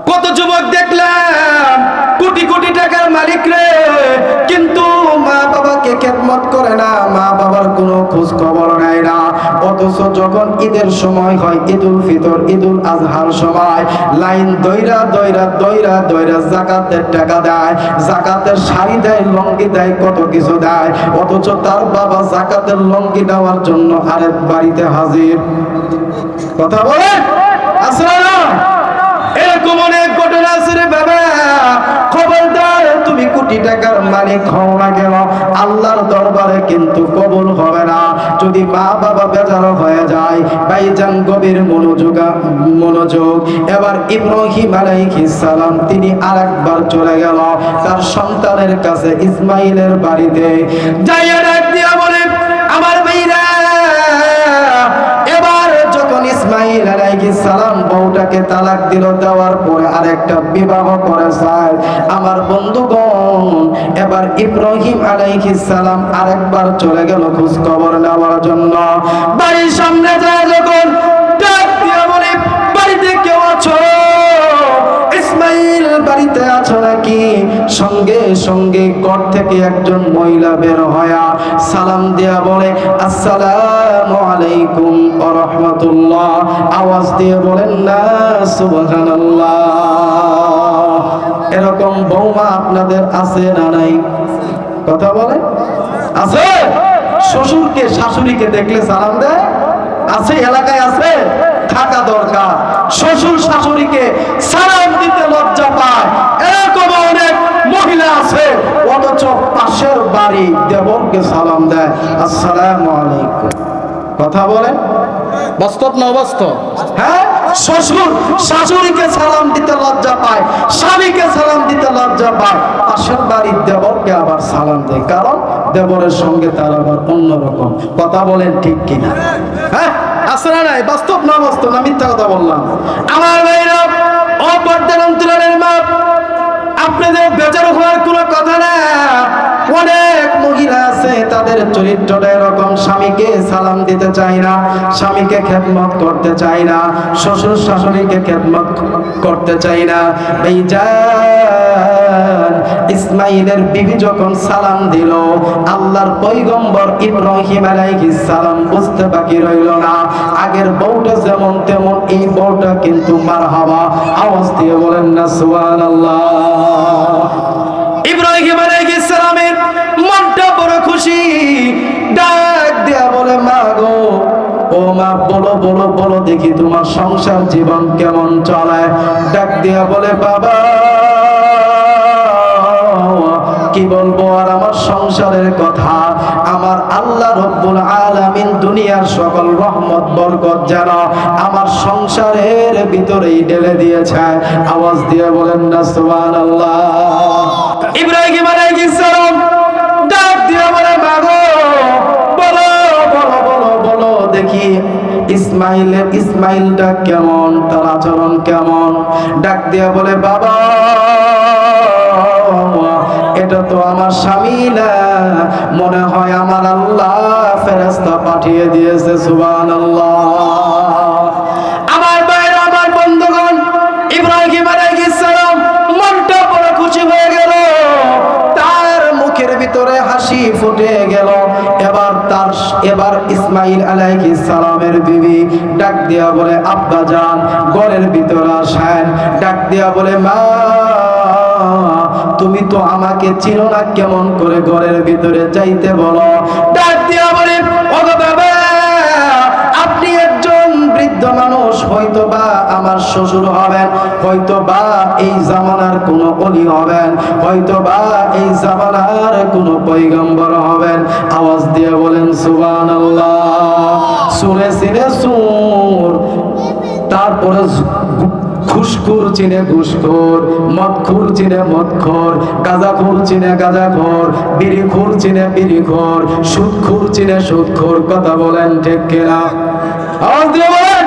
কত যুবক দেখলাম কোটি কোটি টাকার মালিক রে, কিন্তু মা বাবাকে খেদমত করে না, মা বাবার কোনো খোঁজ খবর নেয় না। অথচ যখন ঈদের সময় হয়, ঈদুল ফিতর, ঈদুল আজহার সময়, লাইন দইরা দইরা দইরা দইরা যাকাতের টাকা দেয়, যাকাতের শাড়ি দেয়, লঙ্গি দেয়, কত কিছু দেয়। অথচ তার বাবা যাকাতের লঙ্গি নেওয়ার জন্য আরেক বাড়িতে হাজির। কথা বলে আছে না? এরকম অনেক ঘটনা আছে রে বাবা। খবরদার, তুমি কোটি টাকার মালিক হও না কেন, আল্লাহর দরবারে কিন্তু কবুল হবে না যদি মা বাবা বেজার হয়ে যায়। ভাইজান, গভীর মনোযোগ। এবার ইব্রাহিম আলাইহিস সালাম তিনি আরেকবার চলে গেল তার সন্তানের কাছে, ইসমাইলের বাড়িতে যাইয়া ডাক দিয়া বলে, আমার ভাইরা, এবার যখন ইসমাইল আলাইহিস সালাম বউটাকে তালাক দিল, দেওয়ার পরে আরেকটা বিবাহ করেছে, আমার বন্ধুগণ, এবার ইব্রাহিম আলাইহিস সালাম আরেকবার চলে গেল খোঁজ খবর নেওয়ার জন্য। বাড়ির সামনে যায় যখন ডাক দিয়া বলে, বাড়িতে কেউ আছো? ইসমাইল, বাড়িতে আছো নাকি? সঙ্গে সঙ্গে ঘর থেকে একজন মহিলা বের হয়া সালাম দিয়া বলে, আসসালামু আলাইকুম ওয়া রাহমাতুল্লাহ। আওয়াজ দিয়ে বলেন না সুবহানাল্লাহ। এরকম বৌমা আপনাদের আছে না নাই? কথা বলে আছে? শ্বশুরকে শাশুড়িকে দেখলে সালাম দেয়? আছে, এলাকায় আছে, থাকা দরকার। শ্বশুর শাশুড়িকে সালাম দিতে লজ্জা পায়, এরকম অনেক মহিলা আছে, অথচ পাশের বাড়ি দেবরকে সালাম দেয়, আসসালামু আলাইকুম। কথা বলেন, বাস্তব না অবাস্তব? হ্যাঁ, শ্বশুর শাশুড়িকে সালাম দিতে লজ্জা পায়, স্বামীকে সালাম দিতে লজ্জা পায়, পাশের বাড়ির দেবরকে আবার সালাম দেয়, কারণ দেবরের সঙ্গে তার আবার অন্যরকম। কথা বলেন ঠিক কিনা? হ্যাঁ, আসলে নাই, বাস্তব না বাস্তব না মিথ্যা কথা বললাম? আমার ভাইরা, অপরদের অন্তরের মা, আপনাদের বেজার হওয়ার কোনো কথা না। অনেক মহিলা আছে, তাদের চরিত্রটা এরকম, স্বামীকে সালাম দিতে চায় না, স্বামীকে খেদমত করতে চায় না, শ্বশুর শাশুড়িকে খেদমত করতে চায় না। এই ইসমাইলের বিবি যখন সালাম দিল, আল্লাহর পয়গম্বর ইব্রাহিম আলাইহিস সালাম বুঝতে বাকি রইল না, আগের বউটা যেমন তেমন এই বউটা কিন্তু মারহাবা। আওয়াজ দিয়ে বলেন না সুবহানাল্লাহ। ইব্রাহিম আলাইহিস সালামের মনটা বড় খুশি, ডাক দেয়া বলে, মা গো, ও মা, বলো বলো বলো দেখি তোমার সংসার জীবন কেমন চলে? ডাক দেয়া বলে, বাবা, কি বলবো আর আমার সংসারের কথা। আমার আল্লাহ রব্বুল আলামিন দুনিয়ার সকল রহমত বরকত যেন আমার সংসারের ভিতরেই ঢেলে দিয়েছে। আওয়াজ দিয়ে বলেন না সুবহানাল্লাহ। ইব্রাহিম আলাইহিস সালাম ডাক দিয়ে বলে, মাগো, বলো বলো বলো বলো দেখি ইসমাইলটা কেমন, তার আচরণ কেমন? ডাক দিয়ে বলে, বাবা, এটা তো আমার স্বামী না, মনে হয় আমার আল্লাহ ফেরেশতা পাঠিয়ে দিয়েছে। সুবহানাল্লাহ। আমার ভাইরা, আমার বন্ধুগণ, ইব্রাহিম আলাইহিস সালাম মনটা বড় খুশি হয়ে গেল, তার মুখের ভিতরে হাসি ফুটে গেল। এবার ইসমাইল আলাইহিস সালামের বিবি ডাক দিয়া বলে, আব্বা জান, ঘরের ভিতরে আসেন। ডাক দিয়া বলে, মা, তুমি তো আমাকে চিনো না, কেমন করে ঘরের ভিতরে যাইতে বলো? ডাক দিয়া বলে, ওগো বাবা, আপনি একজন বৃদ্ধ মানুষ, হয়তো বা আমার শ্বশুর হবেন, হয়তো বা এই জামানার কোনো ওলি হবেন, হয়তো বা এই জামানার কোনো পয়গম্বর হবেন। আওয়াজ দিয়ে বলেন সুবহানাল্লাহ। সুরে সিনে সুর, তারপরে ঘুষখোর চিনে ঘুষখোর, মদখোর চিনে মদখোর, গাঁজাখোর চিনে গাঁজাখোর, বিড়িখোর চিনে বিড়িখোর, সুদখোর চিনে সুদখোর। কথা বলেন ঠিক কিনা? আওয়াজ দিয়ে বলেন,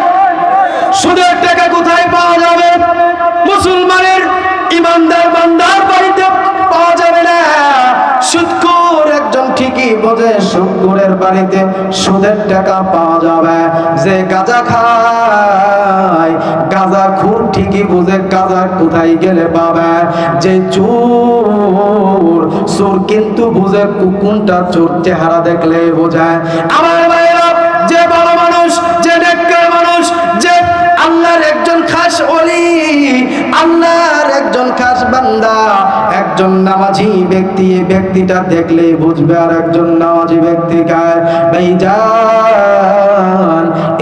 সুদের টাকা কোথায় পাওয়া যাবে? মুসলমানের ইমানদার বান্দার বাড়িতে পাওয়া যাবে না। সুদখোর একজন ঠিকই বোঝে সুদখোরের বাড়িতে সুদের টাকা পাওয়া যাবে। যে গাঁজা খায়, গাঁজাখোর ঠিকই বুঝে গাঁজা কোথায় গেলে পাবে। যে চোর কিন্তু বুঝে কোনটা চোর, চেহারা দেখলে বোঝায়। আমার ভাইরা, যে বড় মানুষ, যে নেককার মানুষ, যে আল্লাহর একজন খাস ওলি, আল্লাহর একজন খাস বান্দা, একজন নামাজি ব্যক্তি, এই ব্যক্তিটা দেখলে বুঝবে আর একজন নামাজি ব্যক্তি কার। ভাইজান,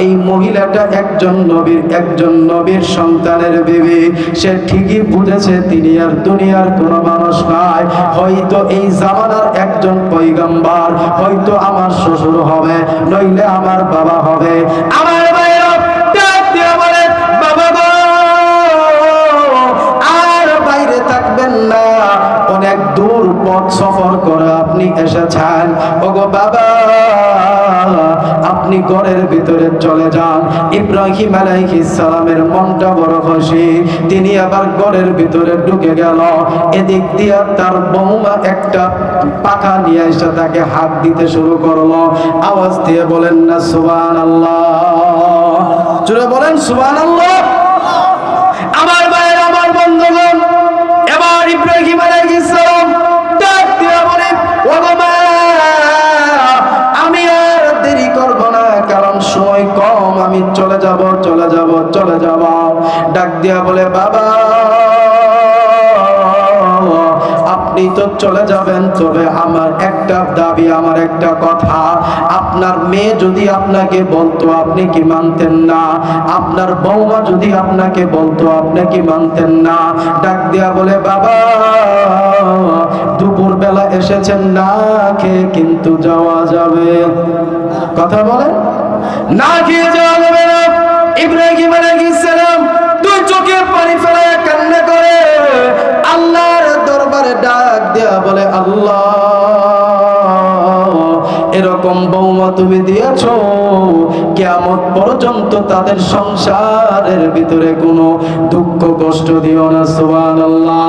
এই মহিলাটা একজন নবীর সন্তানের বিবি। সে ঠিকই বুঝেছে তিনি আর দুনিয়ার কোনো মানুষ নয়, হয়তো এই জামানার একজন পয়গম্বর, হয়তো আমার শ্বশুর হবে, নইলে আমার বাবা হবে। আমার ভাইরা ডাক দিয়ে বলে, বাবা গো, আর বাইরে থাকবেন না, অনেক দূর পথ সফর করে আপনি এসেছেন। ওগো বাবা, আপনি ঘরের ভিতরে চলে যান। ইব্রাহিম আলাইহিস সালামের মনটা বড় খুশি, তিনি আবার ঘরের ভিতরে ঢুকে গেল। এদিক দিয়ে তার বৌমা একটা পাখা নিয়ে এসে তাকে হাত দিতে শুরু করলো। আওয়াজ দিয়ে বলেন না সুবহানাল্লাহ, জোরে বলেন সুবহানাল্লাহ। আমার ভাইয়ের, আমার বন্ধুগণ, এবার ইব্রাহিম আলাইহিস সালাম ডাক দিয়ে বলে, ওগো মা, আমি আর দেরি করব না, কারণ সময় কম, আমি চলে যাব। ডাক দিয়া বলে, বাবা আপনি তো চলে যাবেন, তবে আমার একটা দাবি, আমার একটা কথা। আপনার মেয়ে যদি আপনাকে বলতো, আপনি কি মানতেন না? আপনার বৌমা যদি আপনাকে বলতো, আপনি কি মানতেন না? ডাক দিয়া বলে, বাবা দুপুর বেলা এসেছেন, না খেয়ে কিন্তু যাওয়া যাবে। কথা বলে, না খেয়ে যাওয়া যাবে না। ইব্রাহিম আলাইহিস সালাম দুই চোখে পানি ফেলে কান্না করে আল্লাহর দরবারে ডাক দেয়া বলে, আল্লাহ এরকম বৌমা তুমি দিয়েছো, কিয়ামত পর্যন্ত তাদের সংসারের ভিতরে কোনো দুঃখ কষ্ট দিও না। সুবহানাল্লাহ।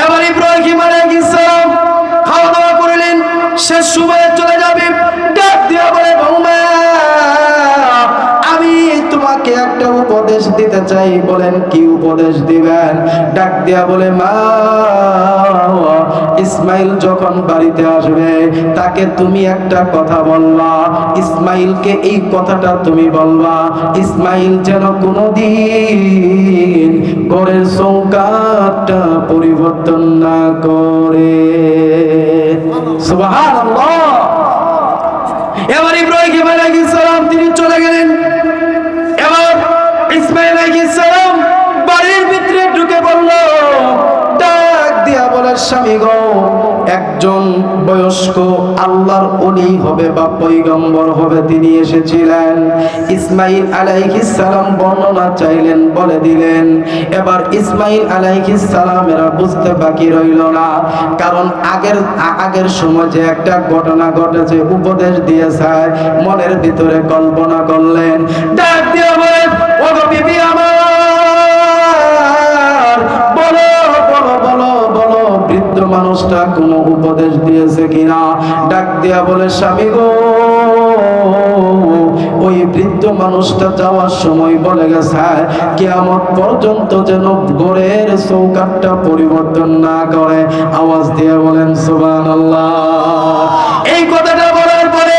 এবার ইব্রাহিম আলাইহিস সালাম খাওয়া দাওয়া করলেন, শেষ সময়ে চলে যাবে। ডাক দিয়া বলে, বৌমা আমি তোমাকে একটা উপদেশ দিতে চাই। বলেন কি উপদেশ দিবেন? ডাক দিয়া বলে, মা ইসমাইল যখন বাড়িতে আসবে, তাকে তুমি একটা কথা বলবা, ইসমাইলকে এই কথাটা তুমি বলবা, ইসমাইল যেন কোনোদিন ঘরের চৌকাঠটা পরিবর্তন না করে। সুবহানাল্লাহ। এবার ইব্রাহিম আলাইহিস সালাম তিনি চলে গেলেন। এবার ইসমাইল আলাইহিস সালাম বাড়ির ভিতরে ঢুকে পড়ল। ডাক দিয়া বলে, স্বামী গো, একজন বয়স্ক আল্লাহর ওলি হবে বা পয়গম্বর হবে, তিনি এসেছিলেন। ইসমাইল আলাইহিস সালাম বর্ণনা চাইলেন, বলে দিলেন। এবার ইসমাইল আলাইহিস সালামের বুঝতে বাকি রইল না, কারণ আগের সময় যে একটা ঘটনা ঘটেছে, উপদেশ দিয়েছে, মনের ভিতরে কল্পনা করলেন। ডাক দিয়ে বলেন, ওগো বিবি আমার, বলো বলো বলো বলো, বৃদ্ধ মানুষটা কোনো উপদেশ দিয়েছে কিনা? ডাক দিয়া বলে, স্বামী গো, ওই বৃদ্ধ মানুষটা যাওয়ার সময় বলে গেছে, কিয়ামত পর্যন্ত যেন ঘরের চৌকাঠটা পরিবর্তন না করে। আওয়াজ দিয়ে বলেন সুবহানাল্লাহ। এই কথাটা বলার পরে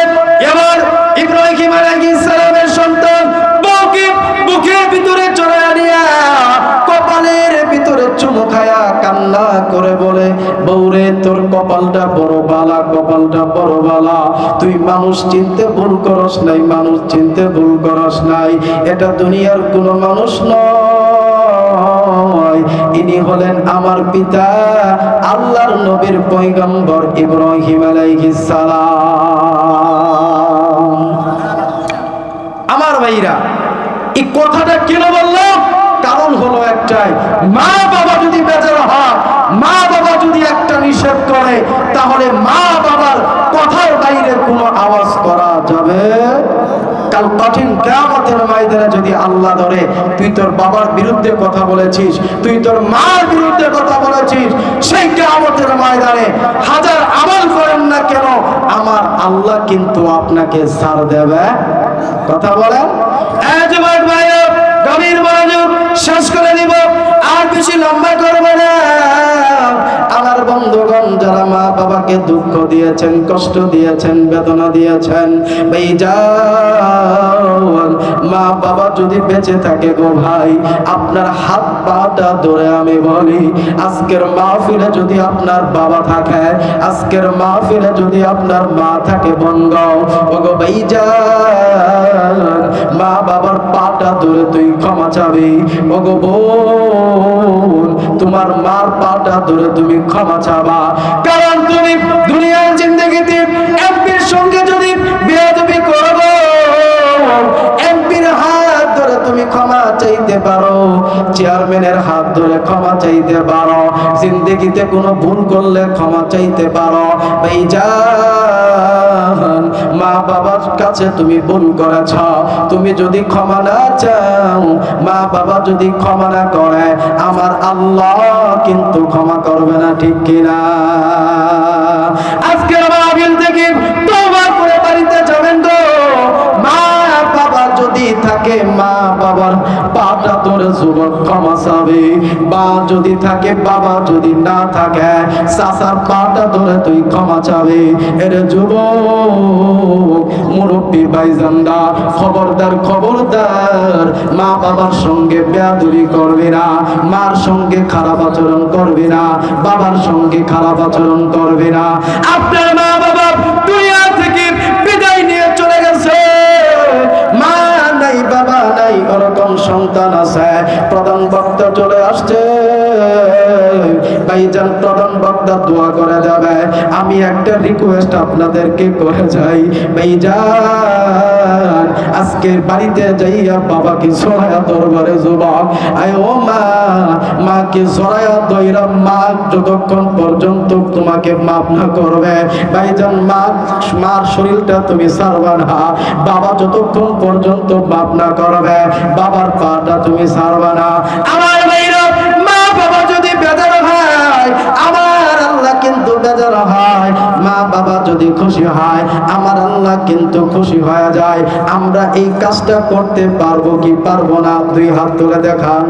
এবার ইব্রাহিম আলাইহিস সালামের সন্তান বউকে বুকের ভিতরে চড়াইয়া নিয়া কপালের ভিতরে চুমু খায়া কান্না করে বলে, বউরে তোর কপালটা বড় বালা, কপালটা বড় বালা, তুই মানুষ চিনতে ভুল করস নাই, মানুষ চিনতে ভুল করস নাই। এটা দুনিয়ার কোনো মানুষ নয়, ইনি হলেন আমার পিতা, আল্লাহর নবীর পয়গম্বর ইব্রাহিম আলাইহিস সালাম। আমার ভাইরা, এই কথাটা কেন বললাম? কারণ হলো একটাই, মা বাবা যদি বেজার হয়, মা বাবা যদি একটা নিষেধ করে, তাহলে মা বাবার কথার বাইরে কোনো আওয়াজ করা যাবে। কাল কঠিন কিয়ামতের ময়দানে যদি আল্লাহ ধরে, তুই তোর বাবার বিরুদ্ধে কথা বলেছিস, তুই তোর মার বিরুদ্ধে কথা বলেছিস, সেই কিয়ামতের ময়দানে হাজার আমল করেন না কেন, আমার আল্লাহ কিন্তু আপনাকে ছাড় দেবে। কথা বলেন। যুবক ভাই, গভীর মনোযোগ, শেষ করে দিব, আর বেশি লম্বা করবে না। আমার বন্ধুগণ, যারা মা বাবা বাবাকে দুঃখ দিয়েছেন, কষ্ট দিয়েছেন, বেদনা দিয়েছেন। ভাইজান, মা বাবা যদি বেঁচে থাকে গো ভাই, আপনার হাত পাটা ধরে আমি বলি, আজকের মাহফিলে যদি আপনার বাবা থাকে, আজকের মাহফিলে যদি আপনার মা থাকে বনগাঁও, ওগো ভাইজান, মা বাবার পাটা ধরে তুই ক্ষমা চাবি। ওগো বোন, তোমার মার পাটা ধরে তুমি ক্ষমা চাবা। কারণ তুমি দুনিয়ার জিন্দেগিতে এমপির সঙ্গে যদি বেয়াদবি করো, এমপির হাত ধরে তুমি ক্ষমা চাইতে পারো, চেয়ারম্যানের হাত ধরে ক্ষমা চাইতে পারো, জিন্দেগিতে কোনো ভুল করলে ক্ষমা চাইতে পারো। ভাইজান, মা বাবার কাছে তুমি ভুল করেছ, তুমি যদি ক্ষমা না চাও, মা বাবা যদি ক্ষমা না করে, আমার আল্লাহ কিন্তু ক্ষমা করবে না, ঠিক কিনা? আজকের মাহফিল থেকে তওবা করে বাড়িতে যাবেন গো। মা বাবা যদি থাকে, মা বাবার পাটা ধরে যুবক ক্ষমা চাবে। বা যদি থাকে, বাবা যদি না থাকে, চাচার পাটা ধরে তুই ক্ষমা চাবে। এর যুবক মুরব্বী ভাইজানরা, খবরদার খবরদার, মা বাবার সঙ্গে বেয়াদবি করবি না, মার সঙ্গে খারাপ আচরণ করবি না, বাবার সঙ্গে খারাপ আচরণ করবি না। আপনার মা বাবা দুনিয়া থেকে বিদায় নিয়ে চলে গেছে, মা নাই বাবা নাই, ওরকম সন্তান আছে। প্রধান বক্তা চলে আসছে, ভাইজান প্রধান বক্তা দোয়া করে যাবে। আমি একটা রিকোয়েস্ট আপনাদেরকে করে যাই, ভাইজান আজকে বাড়িতে যাইয়া বাবাকে সরায়া দরবারে যুবক, আয় ও মা, মাকে সরায়া দইরা, মা যতক্ষণ পর্যন্ত তোমাকে মাফ না করবে, ভাইজান মার শরীরটা তুমি ছাড়বা না। বাবা যতক্ষণ পর্যন্ত মাফ না করবে, বাবার পাটা তুমি ছাড়বা না। আমার ভাইরা, মা বাবা যদি বেজার হয়, আমার আল্লাহ কিন্তু বেজার হয়। মা বাবা যদি খুশি হয়, আমার আল্লাহ কিন্তু খুশি হয়ে যায়। আমরা এই কাজটা করতে পারবো কি পারবো না? দুই হাত তুলে দেখান।